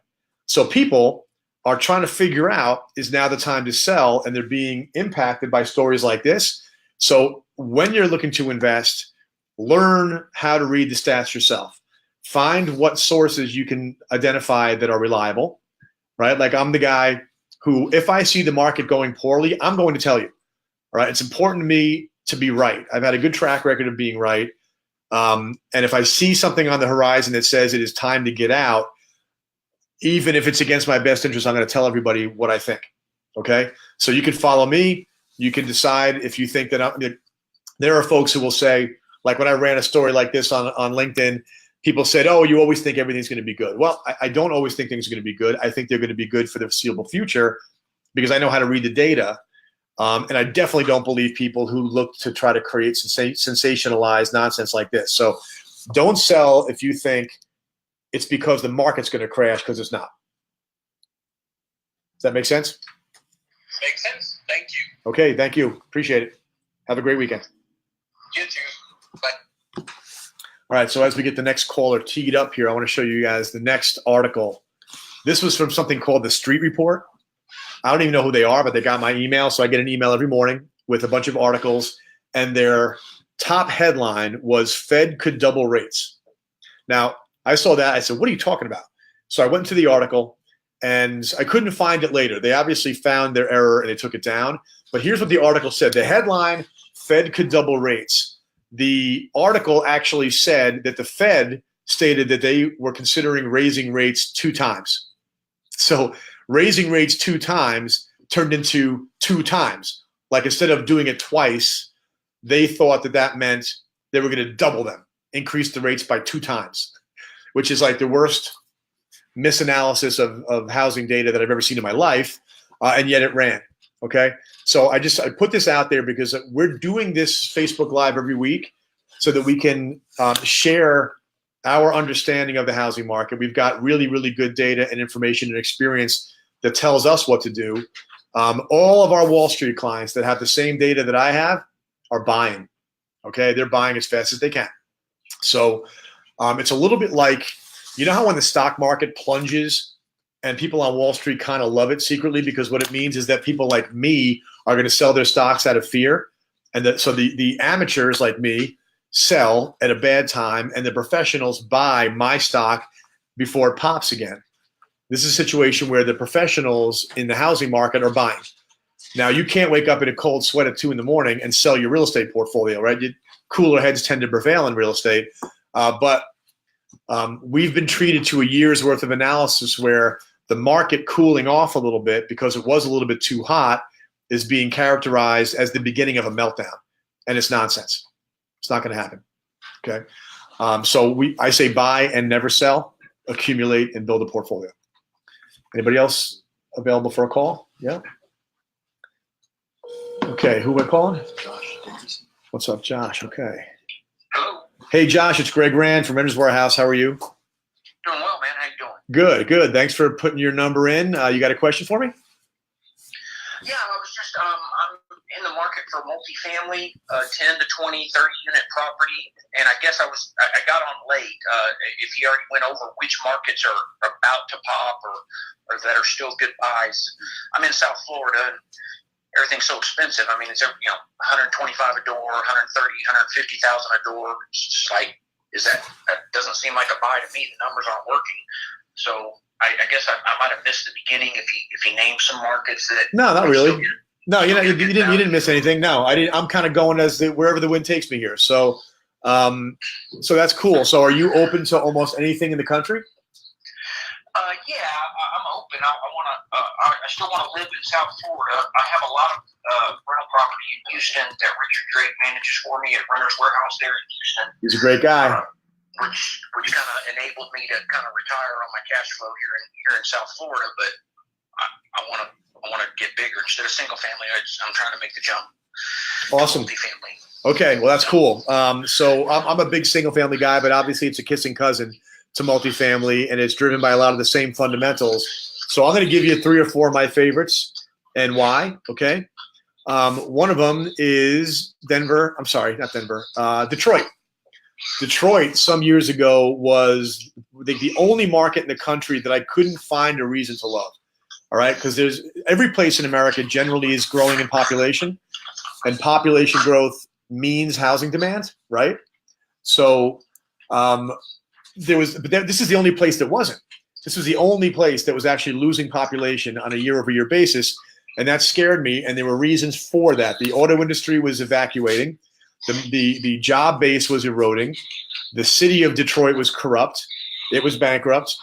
So people are trying to figure out, is now the time to sell, and they're being impacted by stories like this. So when you're looking to invest, learn how to read the stats yourself. Find what sources you can identify that are reliable, right? Like I'm the guy who, if I see the market going poorly, I'm going to tell you, all right? It's important to me to be right. I've had a good track record of being right. And if I see something on the horizon that says it is time to get out, even if it's against my best interest, I'm going to tell everybody what I think, okay? So you can follow me. You can decide if you think that there are folks who will say, like when I ran a story like this on LinkedIn, people said, oh, you always think everything's going to be good. Well, I don't always think things are going to be good. I think they're going to be good for the foreseeable future because I know how to read the data. And I definitely don't believe people who look to try to create sensationalized nonsense like this. So don't sell if you think it's because the market's going to crash, because it's not. Does that make sense? Makes sense. Thank you. Okay, thank you. Appreciate it. Have a great weekend. You too. Bye. All right, so as we get the next caller teed up here, I want to show you guys the next article. This was from something called the Street Report. I don't even know who they are, but they got my email. So I get an email every morning with a bunch of articles, and their top headline was Fed could double rates. Now, I saw that. I said, what are you talking about? So I went to the article, and I couldn't find it later. They obviously found their error, and they took it down. But here's what the article said. The headline, Fed could double rates. The article actually said that the Fed stated that they were considering raising rates 2 times. So raising rates 2 times turned into 2 times. Like instead of doing it twice, they thought that that meant they were going to double them, increase the rates by 2 times, which is like the worst misanalysis of housing data that I've ever seen in my life, and yet it ran. Okay, so I put this out there because we're doing this Facebook Live every week so that we can share our understanding of the housing market. We've got really, really good data and information and experience that tells us what to do. All of our Wall Street clients that have the same data that I have are buying. Okay, they're buying as fast as they can. So it's a little bit like, you know how when the stock market plunges and people on Wall Street kind of love it secretly, because what it means is that people like me are going to sell their stocks out of fear. And so the amateurs like me sell at a bad time, and the professionals buy my stock before it pops again. This is a situation where the professionals in the housing market are buying. Now, you can't wake up in a cold sweat at 2 a.m. and sell your real estate portfolio, right? Cooler heads tend to prevail in real estate. But we've been treated to a year's worth of analysis where the market cooling off a little bit because it was a little bit too hot is being characterized as the beginning of a meltdown. And it's nonsense. It's not going to happen. Okay. So I say buy and never sell, accumulate and build a portfolio. Anybody else available for a call? Yeah. Okay. Who am I calling? Josh. What's up, Josh? Okay. Hello. Hey, Josh, it's Greg Rand from Renters Warehouse. How are you? Doing well, man. How you doing? Good, good. Thanks for putting your number in. You got a question for me? Yeah, I was just, I'm in the market for multifamily, 10 to 20, 30 unit property. And I guess I got on late. If you already went over which markets are about to pop or that are still good buys. I'm in South Florida, and everything's so expensive. I mean, it's, $125 a door, $130,000, $150,000 a door. It's just like, that doesn't seem like a buy to me. The numbers aren't working. So I guess I might have missed the beginning if he named some markets that. No, not really. No, you didn't miss anything. No, I didn't. I'm kind of going wherever the wind takes me here. So, so that's cool. So, are you open to almost anything in the country? Yeah, I'm open. I still want to live in South Florida. I have a lot of rental property in Houston that Richard Drake manages for me at Renters Warehouse there in Houston. He's a great guy. Which kind of enabled me to kind of retire on my cash flow here in South Florida. But I want to get bigger instead of single family. I'm trying to make the jump. Awesome. Multifamily. Okay, well that's cool. So I'm a big single family guy, but obviously it's a kissing cousin to multifamily, and it's driven by a lot of the same fundamentals. So I'm going to give you 3 or 4 of my favorites and why. Okay. One of them is Denver. I'm sorry, not Denver. Detroit. Detroit some years ago was the only market in the country that I couldn't find a reason to love. All right, because every place in America generally is growing in population, and population growth means housing demand, right? So this is the only place that wasn't. This was the only place that was actually losing population on a year-over-year basis, and that scared me. And there were reasons for that. The auto industry was evacuating. The job base was eroding. The city of Detroit was corrupt. It was bankrupt.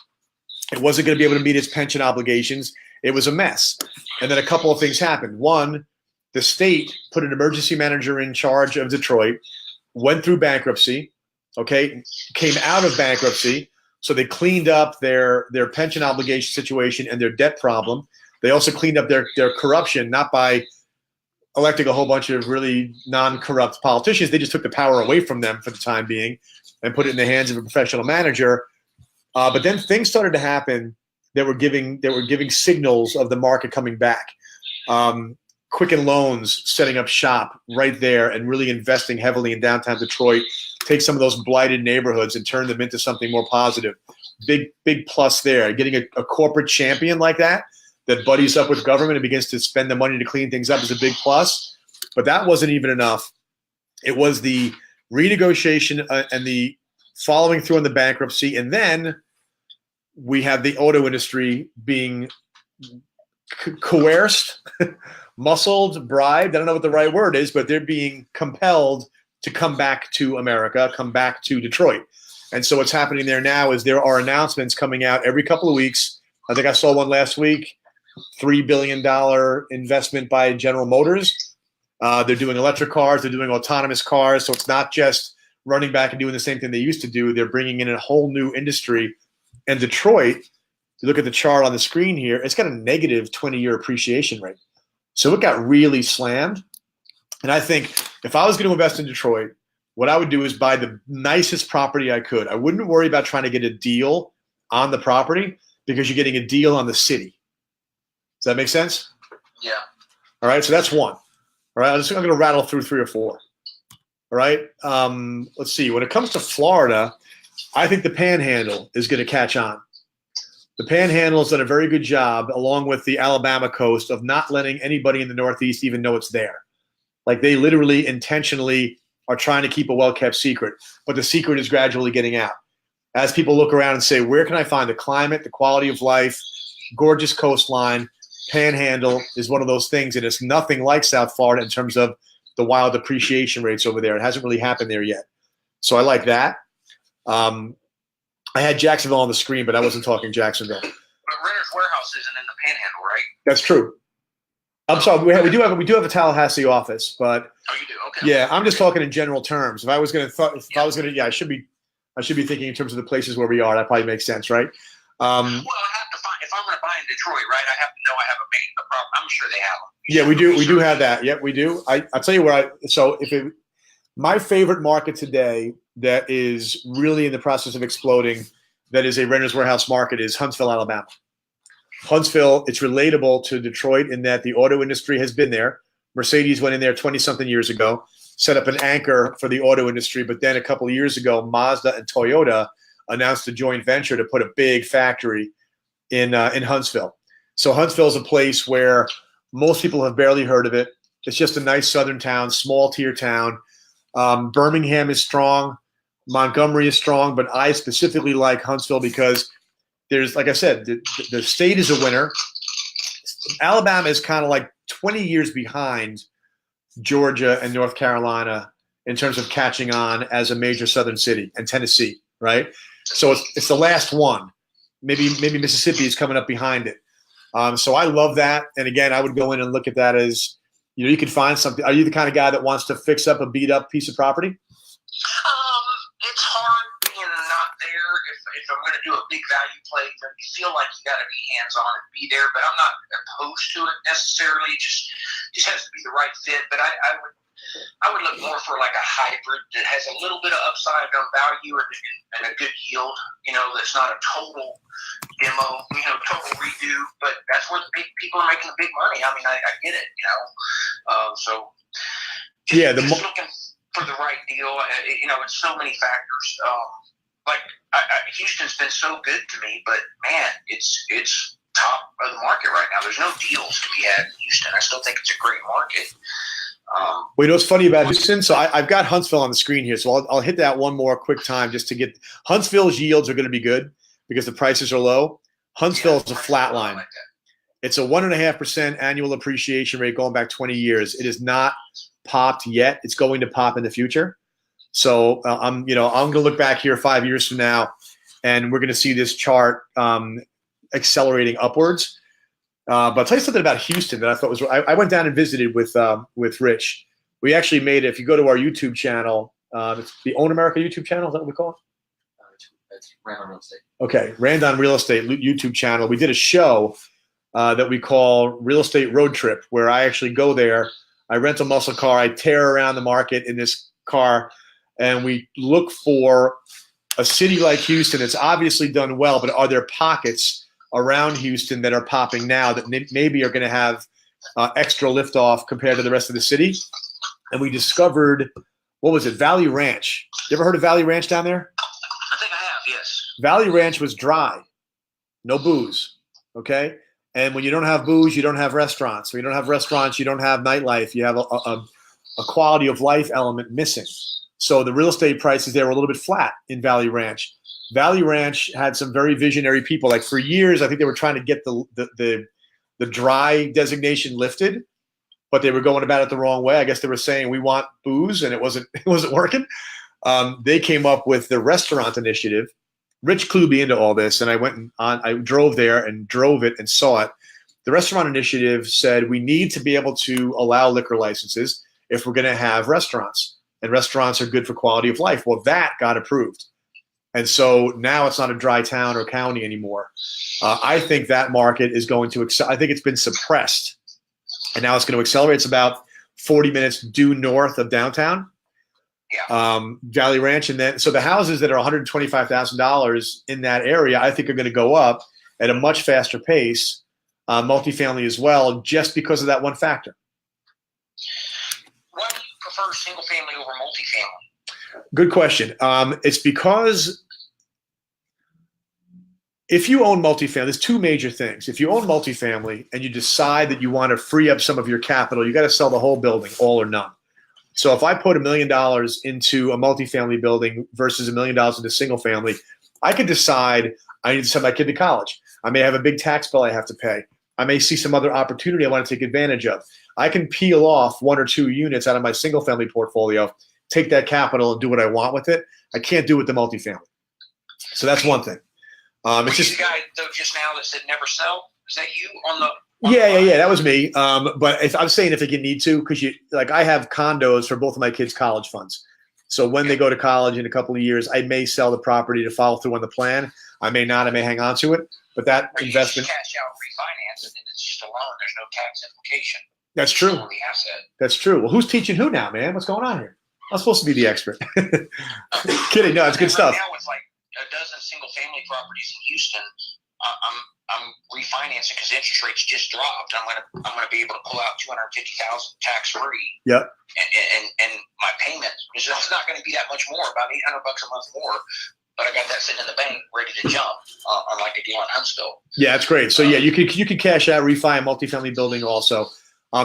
It wasn't going to be able to meet its pension obligations. It was a mess. And then a couple of things happened. One, the state put an emergency manager in charge of Detroit, went through bankruptcy, okay, came out of bankruptcy. So they cleaned up their pension obligation situation and their debt problem. They also cleaned up their corruption, not by electing a whole bunch of really non-corrupt politicians. They just took the power away from them for the time being and put it in the hands of a professional manager. But then things started to happen that were giving signals of the market coming back. Quicken Loans setting up shop right there and really investing heavily in downtown Detroit. Take some of those blighted neighborhoods and turn them into something more positive. Big plus there. Getting a corporate champion like that buddies up with government and begins to spend the money to clean things up is a big plus. But that wasn't even enough. It was the renegotiation and the following through on the bankruptcy. And then we have the auto industry being coerced, muscled, bribed. I don't know what the right word is, but they're being compelled to come back to America, come back to Detroit. And so what's happening there now is there are announcements coming out every couple of weeks. I think I saw one last week, $3 billion investment by General Motors. They're doing electric cars. They're doing autonomous cars. So it's not just running back and doing the same thing they used to do. They're bringing in a whole new industry. And Detroit, you look at the chart on the screen here, it's got a negative 20-year appreciation rate. So it got really slammed. And I think if I was going to invest in Detroit, what I would do is buy the nicest property I could. I wouldn't worry about trying to get a deal on the property because you're getting a deal on the city. Does that make sense? Yeah. All right, so that's one. All right, I'm going to rattle through 3 or 4. All right, let's see. When it comes to Florida, I think the Panhandle is going to catch on. The Panhandle has done a very good job, along with the Alabama coast, of not letting anybody in the Northeast even know it's there. Like they literally intentionally are trying to keep a well-kept secret, but the secret is gradually getting out. As people look around and say, where can I find the climate, the quality of life, gorgeous coastline, Panhandle is one of those things, and it's nothing like South Florida in terms of the wild appreciation rates over there. It hasn't really happened there yet. So I like that. I had Jacksonville on the screen, but I wasn't talking Jacksonville. But Renter's Warehouse isn't in the Panhandle, right? That's true. I'm sorry. We do have a Tallahassee office, but Oh, you do? Okay. yeah, I'm just talking in general terms. If I was going to, I should be thinking in terms of the places where we are. That probably makes sense, right? Well, I have to find if I'm going to buy in Detroit, right? I have to know I have a main problem. I'm sure they have them. Yeah, we do. We do have that. Yep, we do. I'll tell you where my favorite market today that is really in the process of exploding, that is a Renter's Warehouse market, is Huntsville, Alabama. Huntsville, it's relatable to Detroit in that the auto industry has been there. Mercedes went in there 20-something years ago, set up an anchor for the auto industry, but then a couple of years ago, Mazda and Toyota announced a joint venture to put a big factory in Huntsville. So Huntsville is a place where most people have barely heard of it. It's just a nice southern town, small tier town. Birmingham is strong. Montgomery is strong, but I specifically like Huntsville because there's, like I said, the state is a winner. Alabama is kind of like 20 years behind Georgia and North Carolina in terms of catching on as a major southern city, and Tennessee, right? So it's the last one. Maybe Mississippi is coming up behind it. So I love that. And again, I would go in and look at that as, you can find something. Are you the kind of guy that wants to fix up a beat up piece of property? It's hard being not there. If I'm going to do a big value play, then you feel like you got to be hands on and be there. But I'm not opposed to it necessarily. It just has to be the right fit. But I would look more for like a hybrid that has a little bit of upside on value and a good yield. That's not a total demo, total redo. But that's where the big people are making the big money. I mean, I get it. So yeah, just looking for the right deal. It's so many factors. Houston's been so good to me, but man, it's top of the market right now. There's no deals to be had in Houston. I still think it's a great market. Well, what's funny about Houston? So I've got Huntsville on the screen here, so I'll hit that one more quick time just to get – Huntsville's yields are going to be good because the prices are low. Huntsville is a flat line. Like It's a 1.5% annual appreciation rate going back 20 years. It is not popped yet. It's going to pop in the future. So I'm going to look back here 5 years from now, and we're going to see this chart accelerating upwards. But I'll tell you something about Houston that I thought was. I went down and visited with Rich. We actually made it. If you go to our YouTube channel, it's the Own America YouTube channel. Is that what we call it? It's Random Real Estate. Okay, Randon Real Estate YouTube channel. We did a show that we call Real Estate Road Trip, where I actually go there. I rent a muscle car. I tear around the market in this car, and we look for a city like Houston that's obviously done well, but are there pockets around Houston that are popping now that maybe are going to have extra liftoff compared to the rest of the city? And we discovered, what was it, Valley Ranch. You ever heard of Valley Ranch down there? I think I have, yes. Valley Ranch was dry, no booze, okay? And when you don't have booze, you don't have restaurants. When you don't have restaurants, you don't have nightlife. You have a quality of life element missing. So the real estate prices there were a little bit flat in Valley Ranch. Valley Ranch had some very visionary people. Like for years, I think they were trying to get the dry designation lifted, but they were going about it the wrong way. I guess they were saying we want booze, and it wasn't working. They came up with the restaurant initiative. Rich clued me into all this, and I drove there and drove it and saw it. The restaurant initiative said we need to be able to allow liquor licenses if we're going to have restaurants, and restaurants are good for quality of life. Well, that got approved. And so now it's not a dry town or county anymore. I think that market is going to I think it's been suppressed, and now it's going to accelerate. It's about 40 minutes due north of downtown. Yeah. Valley Ranch, and then so the houses that are $125,000 in that area, I think are going to go up at a much faster pace, multifamily as well, just because of that one factor. Why do you prefer single family over multifamily? Good question. It's because if you own multifamily, there's two major things. If you own multifamily and you decide that you want to free up some of your capital, you got to sell the whole building, all or none. So if I put $1 million into a multifamily building versus $1 million into single family, I could decide I need to send my kid to college. I may have a big tax bill I have to pay. I may see some other opportunity I want to take advantage of. I can peel off 1 or 2 units out of my single family portfolio, take that capital and do what I want with it. I can't do it with the multifamily. So that's one thing. It's just the guy though just now that said never sell. Is that you on the? Yeah, that was me. But I'm saying if you need to, because I have condos for both of my kids' college funds. So when they go to college in a couple of years, I may sell the property to follow through on the plan. I may not. I may hang on to it. But that Or you investment, just cash out, refinance, and then it's just a loan. There's no tax implication that's true. on the asset. That's true. Well, who's teaching who now, man? What's going on here? I'm supposed to be the expert. Kidding. No, it's good stuff. Right now, with like a dozen single-family properties in Houston, I'm refinancing because interest rates just dropped. I'm gonna be able to pull out $250,000 tax free. Yep. And my payment is not going to be that much more, about $800 a month more. But I got that sitting in the bank, ready to jump on like a deal in Huntsville. Yeah, that's great. So yeah, you could cash out, refi a multifamily building also.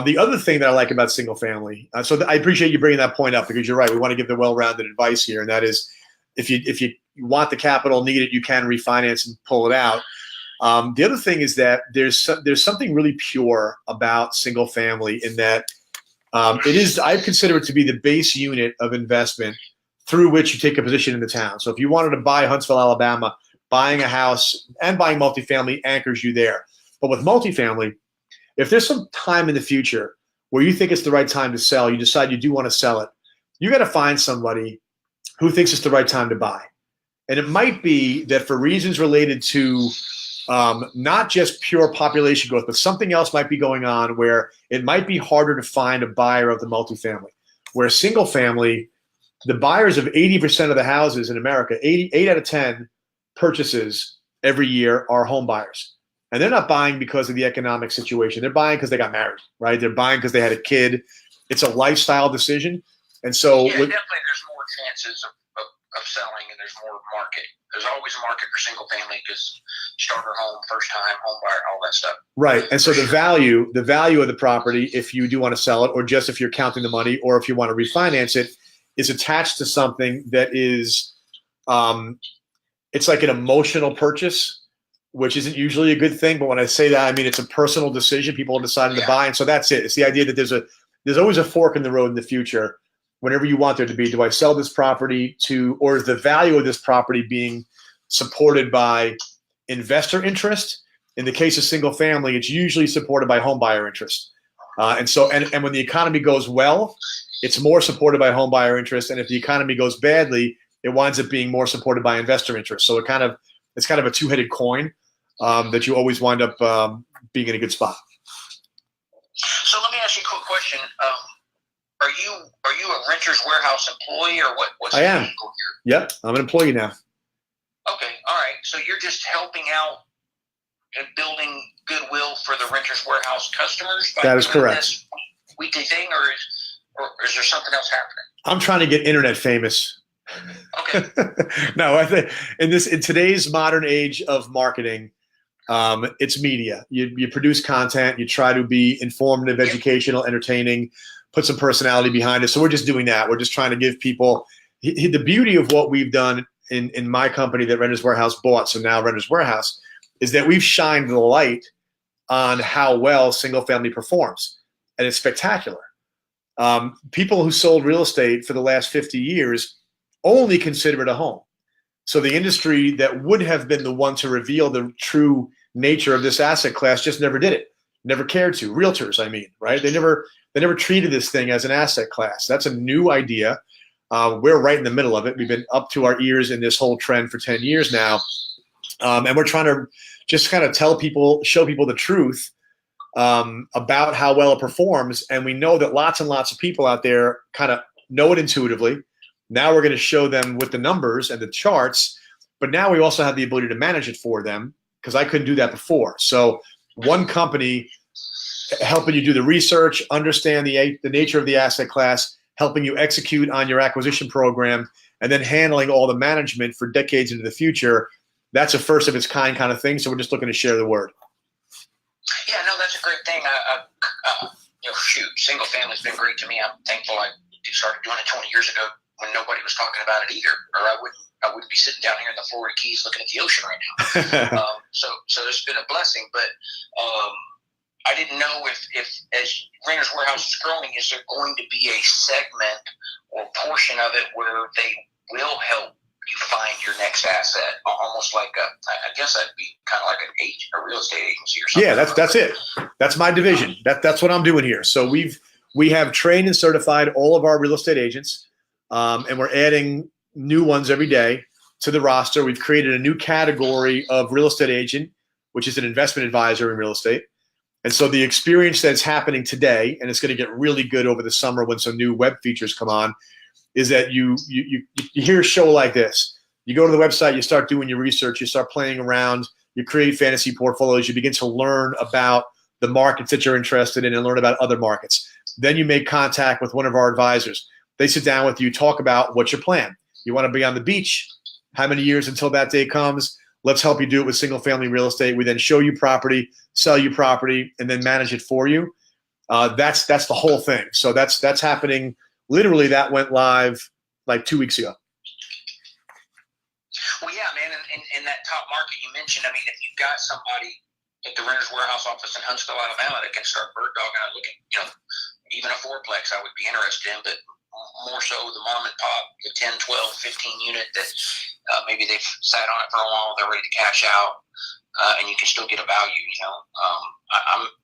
The other thing that I like about single family, I appreciate you bringing that point up, because you're right. We want to give the well-rounded advice here, and that is, if you want the capital, need it, you can refinance and pull it out. The other thing is that there's something really pure about single family in that it is, I consider it to be the base unit of investment through which you take a position in the town. So if you wanted to buy Huntsville, Alabama, buying a house and buying multifamily anchors you there. But with multifamily, if there's some time in the future where you think it's the right time to sell, you decide you do want to sell it, you got to find somebody who thinks it's the right time to buy. And it might be that for reasons related to not just pure population growth, but something else might be going on where it might be harder to find a buyer of the multifamily. Where single family, the buyers of 80% of the houses in America, 8 out of 10 purchases every year are home buyers. And they're not buying because of the economic situation. They're buying because they got married, right? They're buying because they had a kid. It's a lifestyle decision. And so definitely there's more chances of selling, and there's more market. There's always a market for single family because starter home, first time home buyer, all that stuff. Right. And so the value of the property, if you do want to sell it, or just if you're counting the money, or if you want to refinance it, is attached to something that is, it's like an emotional purchase, which isn't usually a good thing. But when I say that, I mean, it's a personal decision. People are deciding to buy. And so that's it. It's the idea that there's always a fork in the road in the future. Whenever you want there to be, do I sell this property to, or is the value of this property being supported by investor interest? In the case of single family, it's usually supported by home buyer interest. And when the economy goes well, it's more supported by home buyer interest. And if the economy goes badly, it winds up being more supported by investor interest. So it's kind of a two-headed coin that you always wind up being in a good spot. So let me ask you a quick question. Are you a Renters Warehouse employee or what? What's I am. the vehicle here? Yep, I'm an employee now. Okay, all right. So you're just helping out and building goodwill for the Renters Warehouse customers? By That is doing correct. This weekly thing, or is there something else happening? I'm trying to get internet famous. Okay. No, I think in today's modern age of marketing, it's media. You produce content, you try to be informative, educational, entertaining, put some personality behind it. So we're just doing that. We're just trying to give people the beauty of what we've done in my company that Renters Warehouse bought. So now Renters Warehouse is that we've shined the light on how well single family performs, and it's spectacular. People who sold real estate for the last 50 years only consider it a home. So the industry that would have been the one to reveal the true nature of this asset class just never did it, never cared to. Realtors, I mean, right? They never treated this thing as an asset class. That's a new idea. We're right in the middle of it. We've been up to our ears in this whole trend for 10 years now. And we're trying to just kind of show people the truth about how well it performs. And we know that lots and lots of people out there kind of know it intuitively. Now we're going to show them with the numbers and the charts, but now we also have the ability to manage it for them because I couldn't do that before. So one company helping you do the research, understand the nature of the asset class, helping you execute on your acquisition program, and then handling all the management for decades into the future. That's a first of its kind of thing. So we're just looking to share the word. Yeah, no, that's a great thing. Single family's been great to me. I'm thankful I started doing it 20 years ago when nobody was talking about it either, or I wouldn't be sitting down here in the Florida Keys looking at the ocean right now. So it's been a blessing, but I didn't know if as Renters Warehouse is growing, is there going to be a segment or portion of it where they will help you find your next asset, almost like I guess that'd be kind of like a real estate agency or something. Yeah, that's it. That's my division. That's what I'm doing here. So we have trained and certified all of our real estate agents, and we're adding new ones every day to the roster. We've created a new category of real estate agent, which is an investment advisor in real estate. And so the experience that's happening today, and it's going to get really good over the summer when some new web features come on, is that you hear a show like this. You go to the website, you start doing your research, you start playing around, you create fantasy portfolios, you begin to learn about the markets that you're interested in and learn about other markets. Then you make contact with one of our advisors. They sit down with you, talk about what's your plan. You want to be on the beach? How many years until that day comes? Let's help you do it with single family real estate. We then show you property, sell you property, and then manage it for you. That's the whole thing. So that's happening. Literally, that went live like 2 weeks ago. Well, yeah, man, in that top market you mentioned, I mean, if you've got somebody at the Renters Warehouse office in Huntsville, Alabama that can start bird dogging and looking, even a fourplex I would be interested in, but more so the mom and pop, the 10, 12, 15 unit that maybe they've sat on it for a while, they're ready to cash out, and you can still get a value,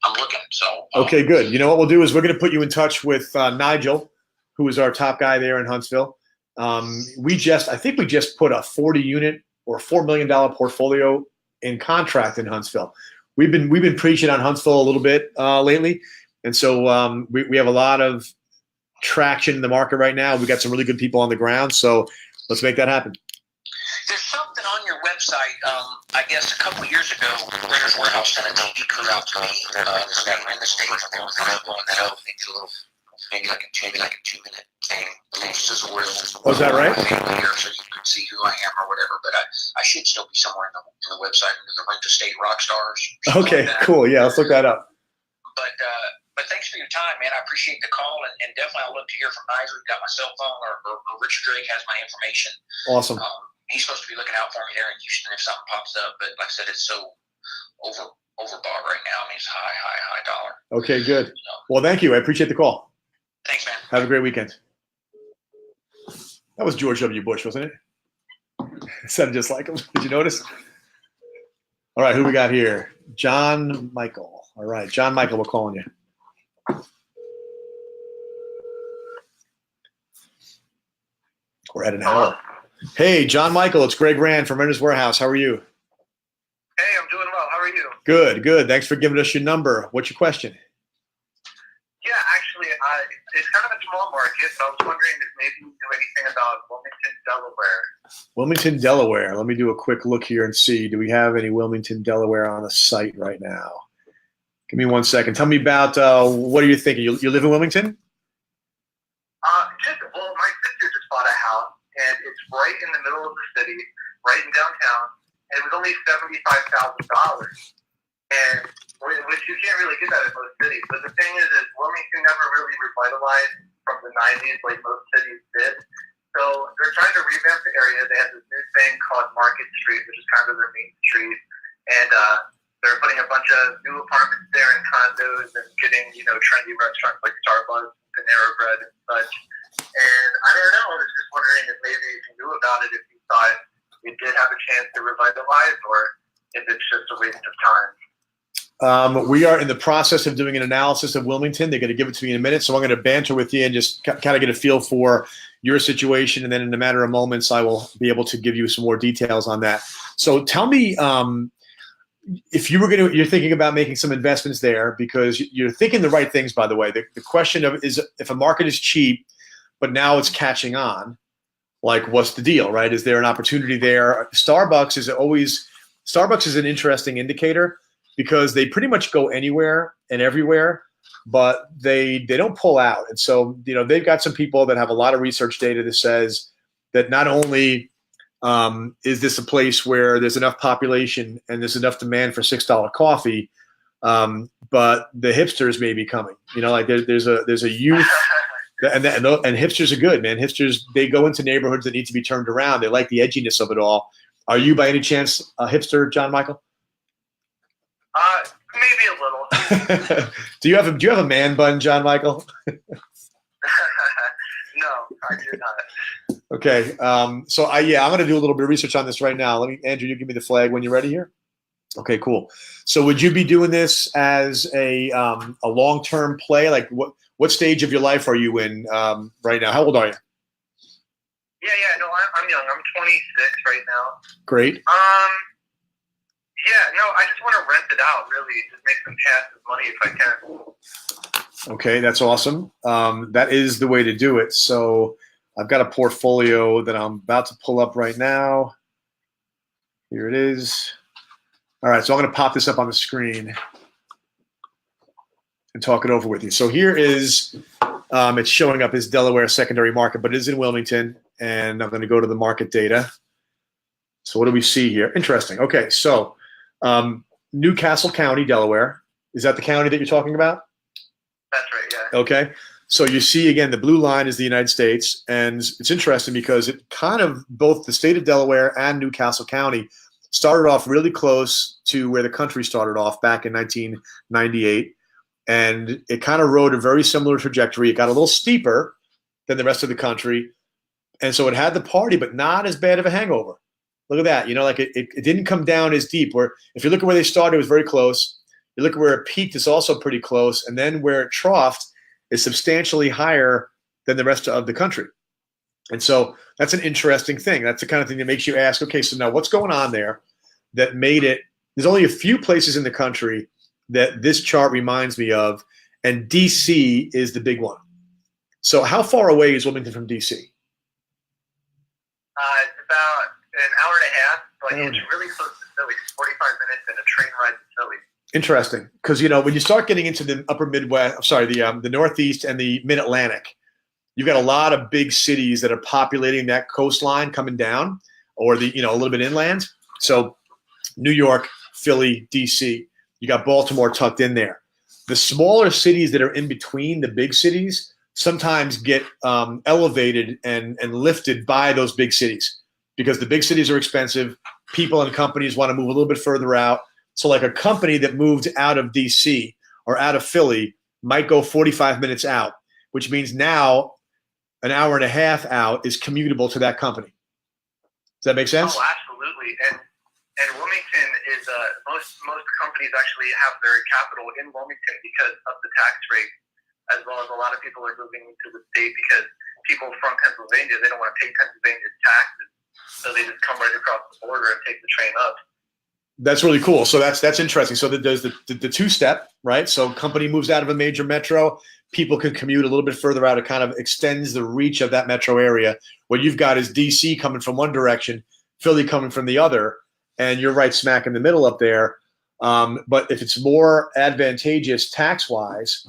I'm looking. So Okay, good. You know what we'll do is we're going to put you in touch with Nigel, who is our top guy there in Huntsville. I think we just put a 40-unit or $4 million portfolio in contract in Huntsville. We've been preaching on Huntsville a little bit lately, and so we have a lot of traction in the market right now. We got some really good people on the ground, so let's make that happen. There's something on your website. I guess a couple of years ago, Renters Warehouse sent a TV crew out to me in the state. They were blowing that up. They did a little, maybe like a 2-minute thing. Was that right? Here, so you could see who I am or whatever. But I should still be somewhere in the website under the Rent Estate Rock Stars. Okay, like cool. Yeah, let's look that up. But thanks for your time, man. I appreciate the call, and definitely I'll look to hear from Nigel. You got my cell phone, or Richard Drake has my information. Awesome. He's supposed to be looking out for me there in Houston if something pops up. But like I said, it's so overbought right now. I mean, it's high dollar. Okay, good. Well, thank you. I appreciate the call. Thanks, man. Have a great weekend. That was George W. Bush, wasn't it? It sounded just like him. Did you notice? All right, who we got here? John Michael. All right, John Michael, we're calling you. We're at an hour. Hey, John Michael, it's Greg Rand from Renter's Warehouse. How are you? Hey, I'm doing well. How are you? Good, good. Thanks for giving us your number. What's your question? Yeah, actually, it's kind of a small market, but I was wondering if maybe you knew anything about Wilmington, Delaware. Wilmington, Delaware. Let me do a quick look here and see. Do we have any Wilmington, Delaware on the site right now? Give me 1 second. Tell me about what are you thinking? You live in Wilmington? Well, my sister just bought a house, and it's right in the middle of the city, right in downtown, and it was only $75,000. And which you can't really get that in most cities. But the thing is Wilmington never really revitalized from the 90s like most cities did. So they're trying to revamp the area. They have this new thing called Market Street, which is kind of their main street. And they're putting a bunch of new apartments there and condos and getting, trendy restaurants like Starbucks, Panera Bread, and such. And I don't know. I was just wondering if maybe if you knew about it, if you thought it did have a chance to revitalize, or if it's just a waste of time. We are in the process of doing an analysis of Wilmington. They're going to give it to me in a minute, so I'm going to banter with you and just kind of get a feel for your situation, and then in a matter of moments, I will be able to give you some more details on that. So tell me, if you're thinking about making some investments there, because you're thinking the right things, by the way. The question of is if a market is cheap, but now it's catching on, like what's the deal, right? Is there an opportunity there? Starbucks is an interesting indicator, because they pretty much go anywhere and everywhere, but they don't pull out. And so, they've got some people that have a lot of research data that says that not only is this a place where there's enough population and there's enough demand for $6 coffee, but the hipsters may be coming. There's a youth, and hipsters are good, man. Hipsters, they go into neighborhoods that need to be turned around. They like the edginess of it all. Are you by any chance a hipster, John Michael? Maybe a little. Do you have a man bun, John Michael? No, I do not. Okay. I'm going to do a little bit of research on this right now. Andrew, you give me the flag when you're ready here. Okay, cool. So would you be doing this as a long-term play? Like what stage of your life are you in right now? How old are you? Yeah. No, I'm young. I'm 26 right now. Great. Yeah, no, I just want to rent it out, really. Just make some passive money if I can. Okay, that's awesome. That is the way to do it. So I've got a portfolio that I'm about to pull up right now. Here it is. All right, so I'm going to pop this up on the screen and talk it over with you. So here is, it's showing up as Delaware secondary market, but it is in Wilmington, and I'm going to go to the market data. So what do we see here? Interesting. Okay, so Newcastle County, Delaware. Is that the county that you're talking about? That's right, yeah. Okay. So you see, again, the blue line is the United States. And it's interesting because it kind of, both the state of Delaware and Newcastle County started off really close to where the country started off back in 1998. And it kind of rode a very similar trajectory. It got a little steeper than the rest of the country. And so it had the party, but not as bad of a hangover. Look at that. It didn't come down as deep. Where if you look at where they started, it was very close. You look at where it peaked, it's also pretty close. And then where it troughed is substantially higher than the rest of the country. And so that's an interesting thing. That's the kind of thing that makes you ask, okay, so now what's going on there that made it? There's only a few places in the country that this chart reminds me of, and DC is the big one. So how far away is Wilmington from DC? It's about an hour and a half, but it's really close to Philly. It's 45 minutes and a train ride to Philly. Interesting, because when you start getting into the upper Midwest, the Northeast and the Mid-Atlantic, you've got a lot of big cities that are populating that coastline coming down, or a little bit inland. So New York, Philly, DC. You got Baltimore tucked in there. The smaller cities that are in between the big cities sometimes get elevated and lifted by those big cities, because the big cities are expensive. People and companies want to move a little bit further out. So like a company that moved out of DC or out of Philly might go 45 minutes out, which means now an hour and a half out is commutable to that company. Does that make sense? Oh, absolutely. And And Wilmington is most companies actually have their capital in Wilmington because of the tax rate, as well as a lot of people are moving to the state because people from Pennsylvania, they don't want to pay Pennsylvania's taxes, so they just come right across the border and take the train up. That's really cool. So that's interesting. So there's the two-step, right? So company moves out of a major metro, people can commute a little bit further out. It kind of extends the reach of that metro area. What you've got is DC coming from one direction, Philly coming from the other, and you're right smack in the middle up there. But if it's more advantageous tax-wise,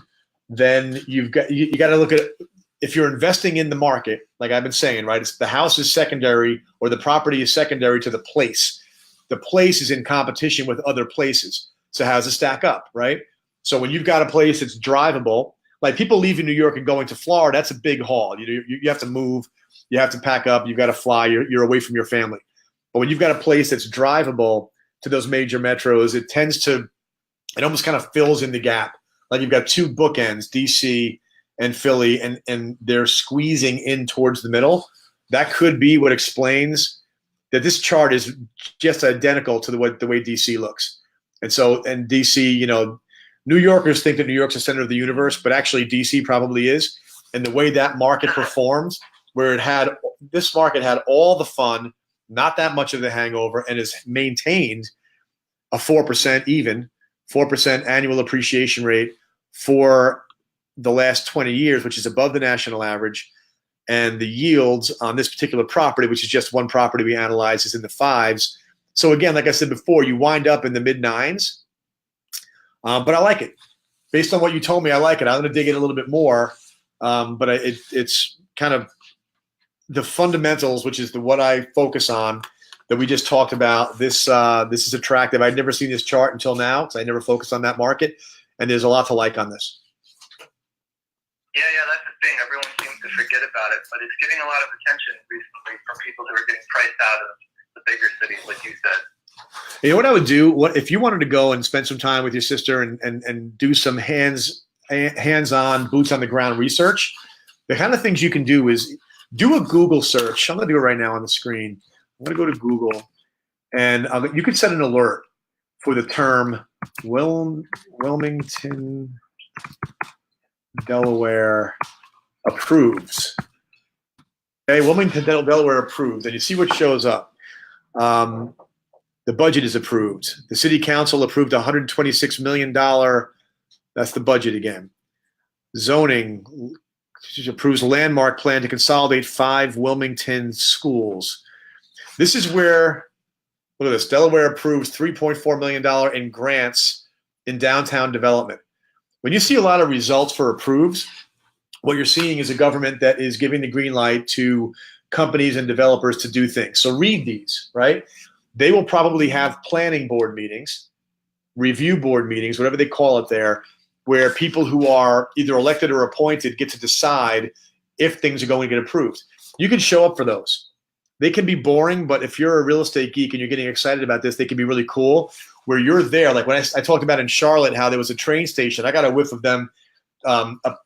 then you got to look at, if you're investing in the market, like I've been saying, right? It's the house is secondary, or the property is secondary to the place. The place is in competition with other places. So how does it stack up, right? So when you've got a place that's drivable, like people leaving New York and going to Florida, that's a big haul. You have to move, you have to pack up, you've got to fly, you're away from your family. But when you've got a place that's drivable to those major metros, it almost kind of fills in the gap. Like you've got two bookends, DC and Philly, and they're squeezing in towards the middle. That could be what explains that this chart is just identical to the way DC looks. And so, and DC, New Yorkers think that New York's the center of the universe, but actually DC probably is. And the way that market performs, where this market had all the fun, not that much of the hangover, and has maintained a 4% annual appreciation rate for the last 20 years, which is above the national average. And the yields on this particular property, which is just one property we analyze, is in the 5s. So again, like I said before, you wind up in the mid-9s. But I like it. Based on what you told me, I like it. I'm going to dig in a little bit more. But it's kind of the fundamentals, which is what I focus on, that we just talked about. This is attractive. I'd never seen this chart until now, because I never focused on that market. And there's a lot to like on this. Yeah, that's the thing. Everyone seems to forget about it, but it's getting a lot of attention recently from people who are getting priced out of the bigger cities, like you said. You know what I would do? If you wanted to go and spend some time with your sister and do some hands-on, boots on the ground research, the kind of things you can do is do a Google search. I'm going to do it right now on the screen. I'm going to go to Google, and you could set an alert for the term Wilmington, Delaware approves. Okay, Wilmington, Delaware approves, and you see what shows up. The budget is approved. The city council approved $126 million. That's the budget again. Zoning approves landmark plan to consolidate 5 Wilmington schools. This is where, look at this, Delaware approves $3.4 million in grants in downtown development. When you see a lot of results for approves, what you're seeing is a government that is giving the green light to companies and developers to do things. So read these, right? They will probably have planning board meetings, review board meetings, whatever they call it there, where people who are either elected or appointed get to decide if things are going to get approved. You can show up for those. They can be boring, but if you're a real estate geek and you're getting excited about this, they can be really cool, where you're there. Like when I talked about in Charlotte how there was a train station, I got a whiff of them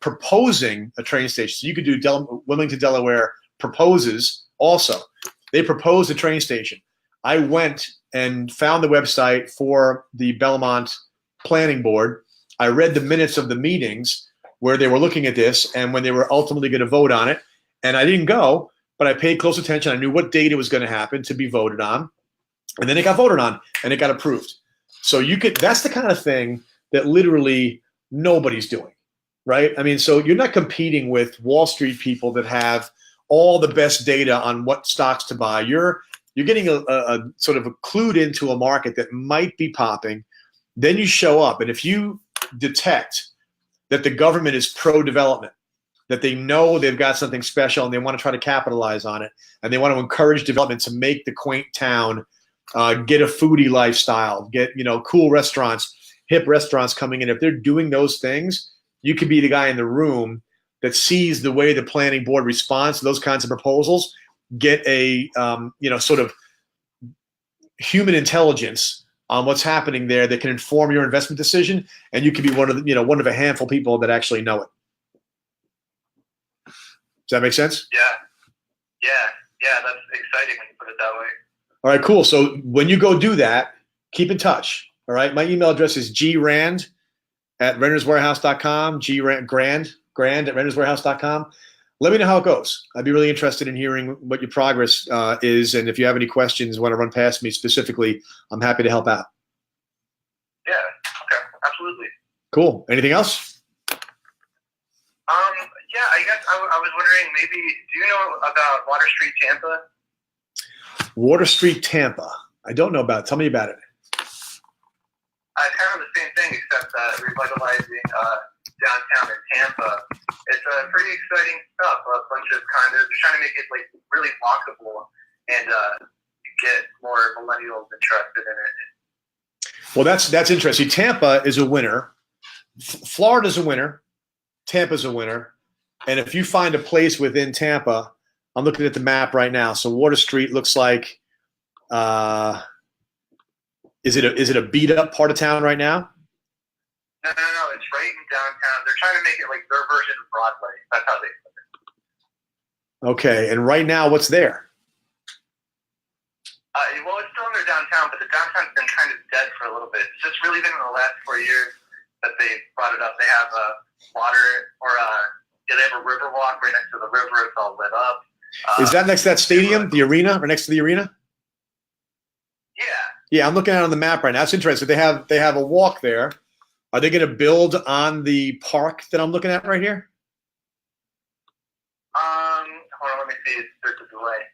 proposing a train station. So you could do Wilmington, Delaware proposes also. They proposed a train station. I went and found the website for the Belmont Planning Board. I read the minutes of the meetings where they were looking at this and when they were ultimately going to vote on it. And I didn't go, but I paid close attention. I knew what date it was going to happen to be voted on. And then it got voted on and it got approved. So that's the kind of thing that literally nobody's doing, right? I mean, so you're not competing with Wall Street people that have all the best data on what stocks to buy. You're getting a sort of a clued into a market that might be popping. Then you show up, and if you detect that the government is pro-development, that they know they've got something special and they want to try to capitalize on it, and they want to encourage development to make the quaint town get a foodie lifestyle, get cool restaurants, hip restaurants coming in. If they're doing those things, you could be the guy in the room that sees the way the planning board responds to those kinds of proposals, get a sort of human intelligence on what's happening there that can inform your investment decision, and you can be one of a handful of people that actually know it. Does that make sense? Yeah, that's exciting when you put it that way. All right, cool. So when you go do that, keep in touch. All right. My email address is grand@renterswarehouse.com, grand@renterswarehouse.com. Let me know how it goes. I'd be really interested in hearing what your progress is. And if you have any questions, want to run past me specifically, I'm happy to help out. Yeah. Okay. Absolutely. Cool. Anything else? Yeah, I guess I was wondering, maybe, do you know about Water Street Tampa? Water Street, Tampa. I don't know about it. Tell me about it. It's kind of the same thing, except revitalizing downtown in Tampa. It's pretty exciting stuff. A bunch of they're trying to make it like really walkable and get more millennials interested in it. Well, that's interesting. Tampa is a winner. Florida's a winner. Tampa's a winner. And if you find a place within Tampa, I'm looking at the map right now. So Water Street looks like, is it a beat up part of town right now? No. It's right in downtown. They're trying to make it like their version of Broadway. That's how they put it. Okay. And right now, what's there? Well, it's still in their downtown, but the downtown's been kind of dead for a little bit. It's just really been in the last 4 years that they brought it up. They have water, or they have a river walk right next to the river. It's all lit up. Is that next to that stadium, the arena, or next to the arena? Yeah. Yeah, I'm looking at it on the map right now. That's interesting. They have a walk there. Are they going to build on the park that I'm looking at right here? Hold on, let me see. There's a delay.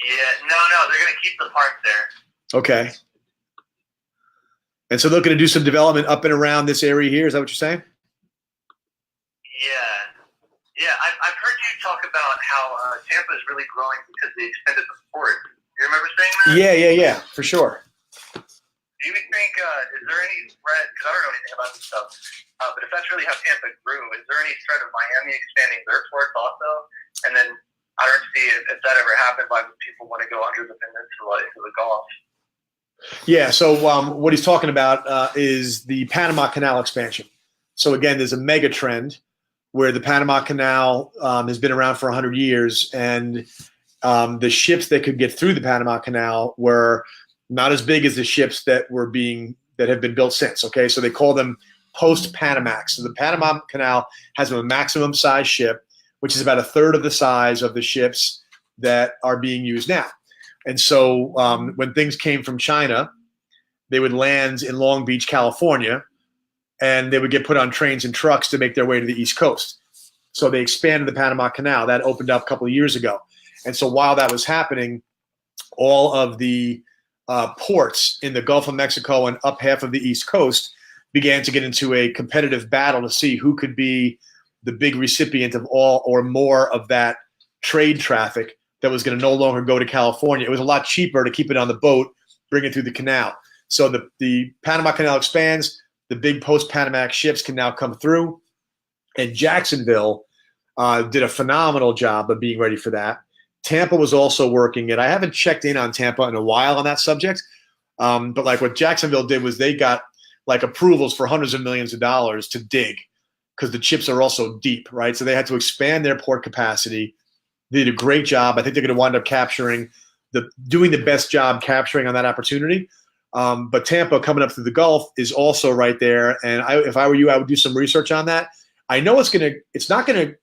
Yeah, no, they're going to keep the park there. Okay. And so they're going to do some development up and around this area here. Is that what you're saying? Yeah. I've heard you talk about how Tampa is really growing because they extended the port. You remember saying that? Yeah, for sure. Do you think, is there any threat, because I don't know anything about this stuff, but if that's really how Tampa grew, is there any threat of Miami expanding their ports also? And then I don't see if that ever happened, why would people want to go under the peninsula into the Gulf? Yeah, so what he's talking about is the Panama Canal expansion. So again, there's a mega trend where the Panama Canal has been around for 100 years, and the ships that could get through the Panama Canal were not as big as the ships that have been built since. Okay, so they call them post-Panamax. So the Panama Canal has a maximum size ship, which is about a third of the size of the ships that are being used now. And so when things came from China, they would land in Long Beach, California, and they would get put on trains and trucks to make their way to the East Coast. So they expanded the Panama Canal. That opened up a couple of years ago. And so while that was happening, all of the ports in the Gulf of Mexico and up half of the East Coast began to get into a competitive battle to see who could be the big recipient of all or more of that trade traffic that was going to no longer go to California. It was a lot cheaper to keep it on the boat, bring it through the canal. So the Panama Canal expands. The big post-Panamax ships can now come through. And Jacksonville did a phenomenal job of being ready for that. Tampa was also working it. I haven't checked in on Tampa in a while on that subject. But like what Jacksonville did was they got like approvals for hundreds of millions of dollars to dig because the chips are also deep, right? So they had to expand their port capacity. They did a great job. I think they're going to wind up doing the best job capturing on that opportunity. But Tampa coming up through the Gulf is also right there. And if I were you, I would do some research on that. I know you're not going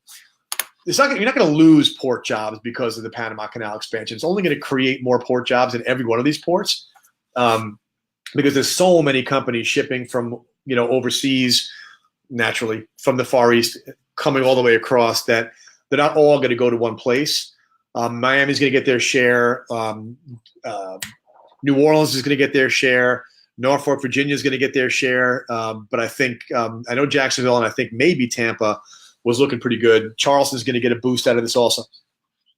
to lose port jobs because of the Panama Canal expansion. It's only going to create more port jobs in every one of these ports because there's so many companies shipping from overseas, naturally from the Far East, coming all the way across that they're not all going to go to one place. Miami's going to get their share. New Orleans is going to get their share. Norfolk, Virginia is going to get their share. But I think I know Jacksonville and I think maybe Tampa was looking pretty good. Charleston's going to get a boost out of this also.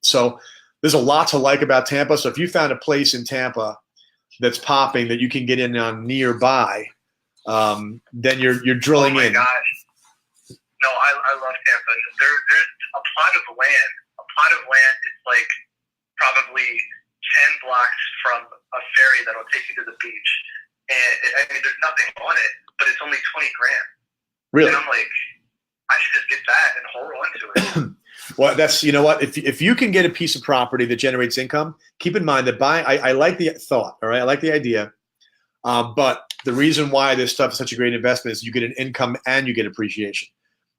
So there's a lot to like about Tampa. So if you found a place in Tampa that's popping that you can get in on nearby, then you're drilling in. Oh my gosh. No, I love Tampa. There's a plot of land. A plot of land is like probably 10 blocks from a ferry that'll take you to the beach. And there's nothing on it, but it's only $20,000. Really? And I'm like, I should just get that and hold on to it. Well, that's, you know what, if you can get a piece of property that generates income, keep in mind that I like the thought, all right? I like the idea. But the reason why this stuff is such a great investment is you get an income and you get appreciation.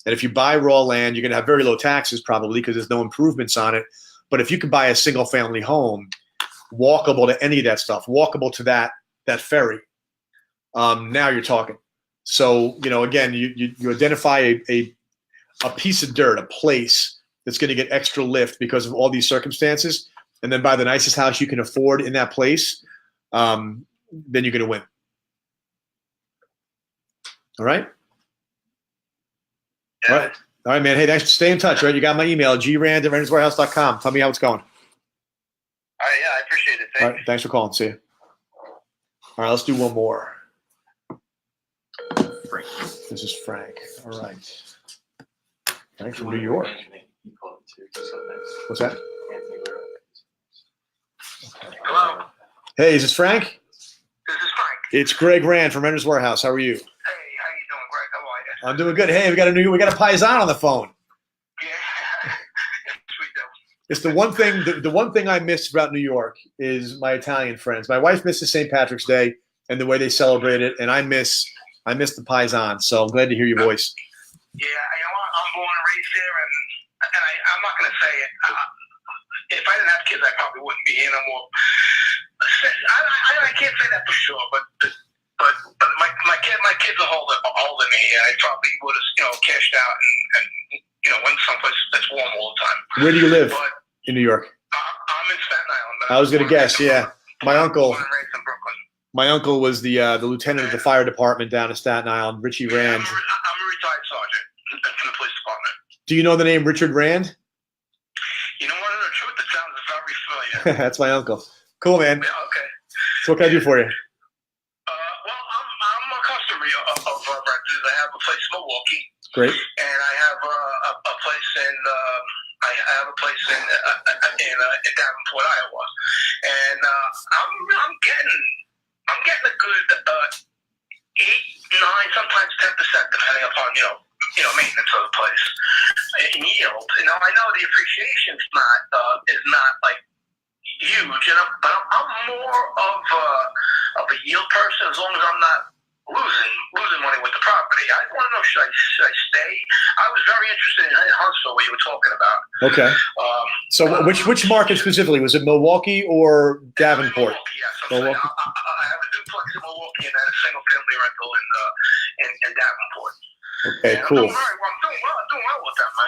And if you buy raw land, you're going to have very low taxes probably because there's no improvements on it. But if you can buy a single family home, walkable to any of that stuff, walkable to that ferry, now you're talking. So, you know, again, you identify a piece of dirt, a place that's going to get extra lift because of all these circumstances, and then buy the nicest house you can afford in that place, then you're going to win. All right? Yeah. All right, man. Hey, thanks. Stay in touch, right? You got my email, grand@renterswarehouse.com. Tell me how it's going. All right, yeah, I appreciate it. All right, thanks for calling. See you. All right, let's do one more. This is Frank. All right. Frank from New York. He called too. Just up next. What's that? Anthony Guerrero. Hello, Hey, is this Frank? this is Frank. It's Greg Rand from Renters Warehouse. How are you? Hey, how you doing, Greg? How are you? I'm doing good. Hey, we got a paisan on the phone. Yeah, sweet though. It's the one thing I miss about New York is my Italian friends. My wife misses St. Patrick's Day and the way they celebrate it, and I miss the paisan. So I'm glad to hear your voice. Yeah, you know what? I'm born and raised here, and I'm not going to say it. If I didn't have kids, I probably wouldn't be here no more. I can't say that for sure, but my kids are older than me. I probably would have cashed out and went someplace that's warm all the time. Where do you live But in New York? I'm in Staten Island. I was going to guess. Yeah, my uncle. Born and raised in Brooklyn. My uncle was the lieutenant of the fire department down in Staten Island, Richie Rand. I'm a retired sergeant from the police department. Do you know the name Richard Rand? You know what? The truth, it sounds very familiar. That's my uncle. Cool, man. Yeah, okay. So what can I do for you? Well, I'm a customer of renters. I have a place in Milwaukee, Great. and I have a place in Davenport, Iowa, and I'm getting a good 8, 9, sometimes 10%, depending upon maintenance of the place in yield. Now I know the appreciation is not like huge, but I'm more of a yield person as long as I'm not losing money with the property. I want to know, should I stay? I was very interested in Huntsville, what you were talking about. Okay. So which market specifically? Was it Milwaukee or Davenport? Milwaukee, yes. Milwaukee. I have a duplex in Milwaukee and then a single family rental in Davenport. Okay, And cool. I'm doing well with them. I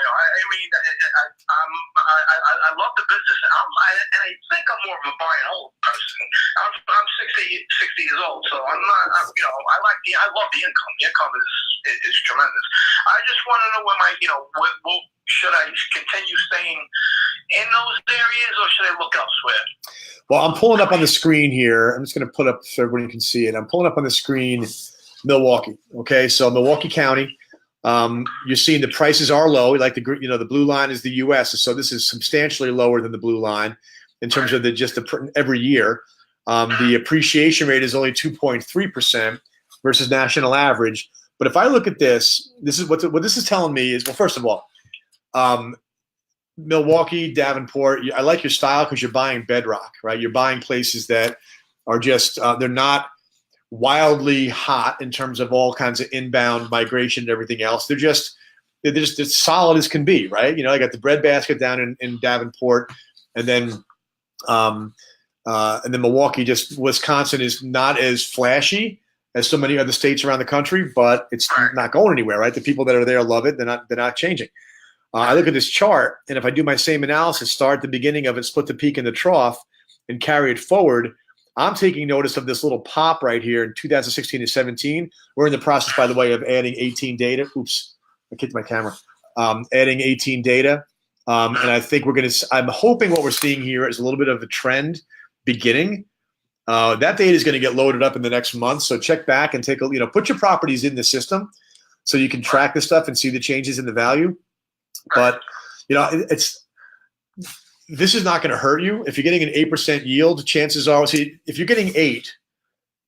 love the business. And I think I'm more of a buy and hold person. I'm 60 years old, so I'm not. I love the income. The income is tremendous. I just want to know should I continue staying in those areas or should I look elsewhere? Well, I'm pulling up on the screen here. I'm just going to put up so everybody can see it. I'm pulling up on the screen Milwaukee. Okay, so Milwaukee County. You're seeing the prices are low. Like the blue line is the U.S. So this is substantially lower than the blue line in terms of every year. The appreciation rate is only 2.3% versus national average. But if I look at this is what this is telling me is, well, first of all, Milwaukee, Davenport, I like your style because you're buying bedrock, right? You're buying places that are just they're not wildly hot in terms of all kinds of inbound migration and everything else. They're just as solid as can be, right? I got the breadbasket down in Davenport, and then Milwaukee. Just Wisconsin is not as flashy as so many other states around the country, but it's not going anywhere, right? The people that are there love it. They're not changing. I look at this chart, and if I do my same analysis, start at the beginning of it, split the peak and the trough, and carry it forward, I'm taking notice of this little pop right here in 2016 to 17. We're in the process, by the way, of adding 18 data. Oops, I kicked my camera. Adding 18 data. And I think I'm hoping what we're seeing here is a little bit of a trend beginning. That data is going to get loaded up in the next month. So check back and put your properties in the system so you can track this stuff and see the changes in the value. But, this is not going to hurt you. If you're getting an 8% yield, chances are, if you're getting 8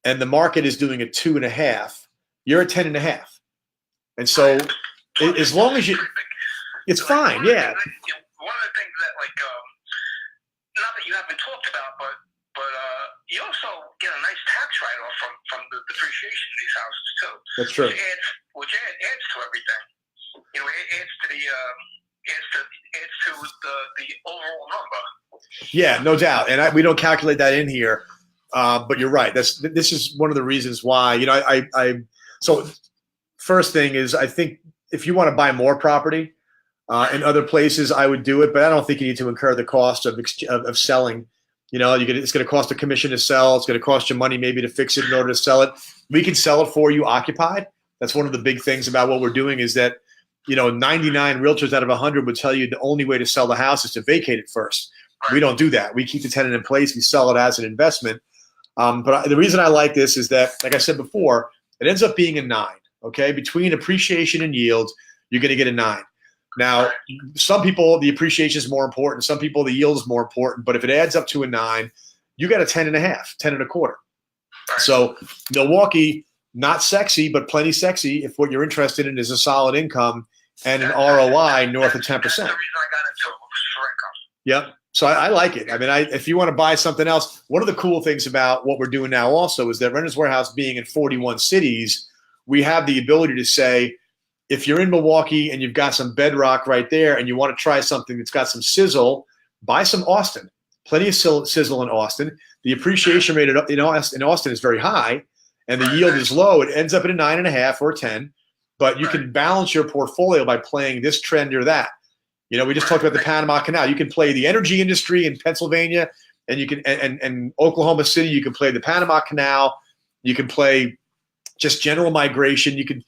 and the market is doing a 2.5, you're at 10.5. And so As long as you, it's fine. Yeah. One of the things that, like, not that you haven't talked about, but you also get a nice tax write-off from the depreciation of these houses too. That's true. Which adds to everything. You know, it adds to the overall number. Yeah, no doubt. And we don't calculate that in here. But you're right. This is one of the reasons why, you know, so first thing is, I think if you want to buy more property in other places, I would do it, but I don't think you need to incur the cost of selling. You know, it's going to cost a commission to sell. It's going to cost you money maybe to fix it in order to sell it. We can sell it for you occupied. That's one of the big things about what we're doing is that, you know, 99 realtors out of 100 would tell you the only way to sell the house is to vacate it first. We don't do that. We keep the tenant in place. We sell it as an investment. But the reason I like this is that, like I said before, it ends up being a 9. Okay, between appreciation and yield, you're going to get a 9. Now, some people, the appreciation is more important. Some people, the yield is more important. But if it adds up to a 9, you got a 10.5, 10 and a quarter. So Milwaukee, not sexy, but plenty sexy if what you're interested in is a solid income and an ROI north of 10%. That's the reason I got into it, was for income. Yep. So I like it. I mean, if you want to buy something else, one of the cool things about what we're doing now also is that Renters Warehouse being in 41 cities, we have the ability to say, if you're in Milwaukee and you've got some bedrock right there and you want to try something that's got some sizzle, buy some Austin. Plenty of sizzle in Austin. The appreciation rate in Austin is very high and the yield is low. It ends up at a 9.5 or a 10, but you can balance your portfolio by playing this trend or that. You know, we just talked about the Panama Canal. You can play the energy industry in Pennsylvania, and you can and Oklahoma City. You can play the Panama Canal. You can play just general migration. You can.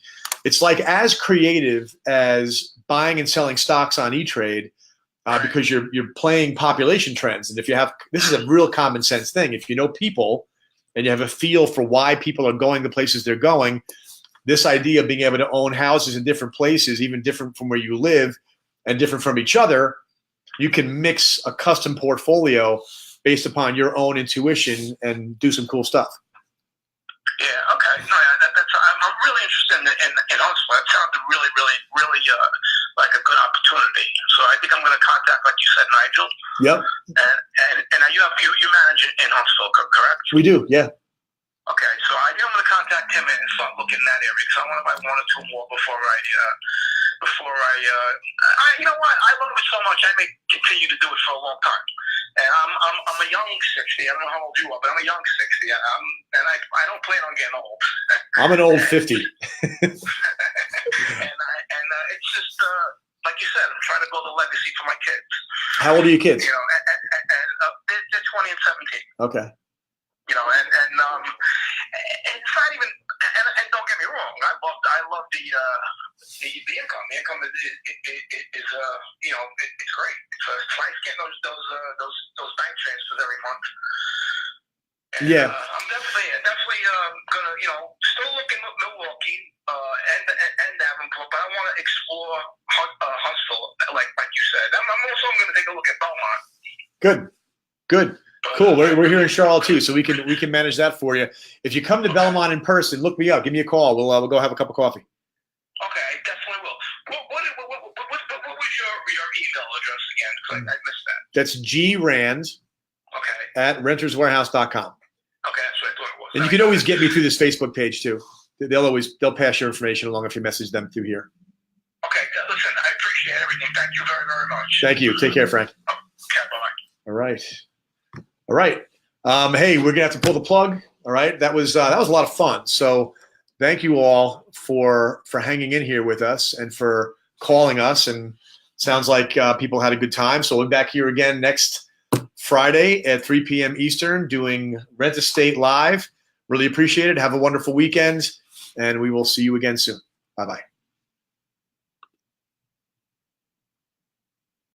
It's like as creative as buying and selling stocks on E-Trade, because you're playing population trends. And if you have, this is a real common sense thing. If you know people, and you have a feel for why people are going the places they're going, this idea of being able to own houses in different places, even different from where you live, and different from each other, you can mix a custom portfolio based upon your own intuition and do some cool stuff. Yeah, okay. No, I'm really interested in Huntsville. It sounded really like a good opportunity. So I think I'm going to contact, like you said, Nigel. Yep. And you manage in Huntsville, correct? We do, yeah. Okay, so I think I'm going to contact him and start looking in that area because I want to buy 1 or 2 more before I you know what? I love it so much. I may continue to do it for a long time. And I'm a young 60. I don't know how old you are, but I'm a young 60. And I don't plan on getting old. I'm an old 50. and it's just like you said, I'm trying to build a legacy for my kids. How old are your kids? You know, and they're 20 and 17. Okay. You know, and it's not even. And don't get me wrong, I love the income. The income is you know, it's great. It's nice getting those bank transfers every month. And, Yeah. I'm definitely gonna, you know, still looking at Milwaukee and Davenport, but I want to explore Huntsville, like you said. I'm also going to take a look at Belmont. Good. Cool. We're here in Charlotte too, so we can manage that for you. If you come to Belmont in person, look me up. Give me a call. We'll go have a cup of coffee. Okay, I definitely will. What was your email address again? 'Cause I missed that. That's grand at renterswarehouse.com. Okay, that's what I thought it was. And you can always get me through this Facebook page too. They'll pass your information along if you message them through here. Okay, listen, I appreciate everything. Thank you very, very much. Thank you. Take care, Frank. Okay, bye. All right. Hey, we're gonna have to pull the plug. All right. That was a lot of fun. So thank you all for hanging in here with us and for calling us. And sounds like people had a good time. So we'll be back here again next Friday at 3 p.m. Eastern doing Rent Estate Live. Really appreciate it. Have a wonderful weekend, and we will see you again soon. Bye-bye.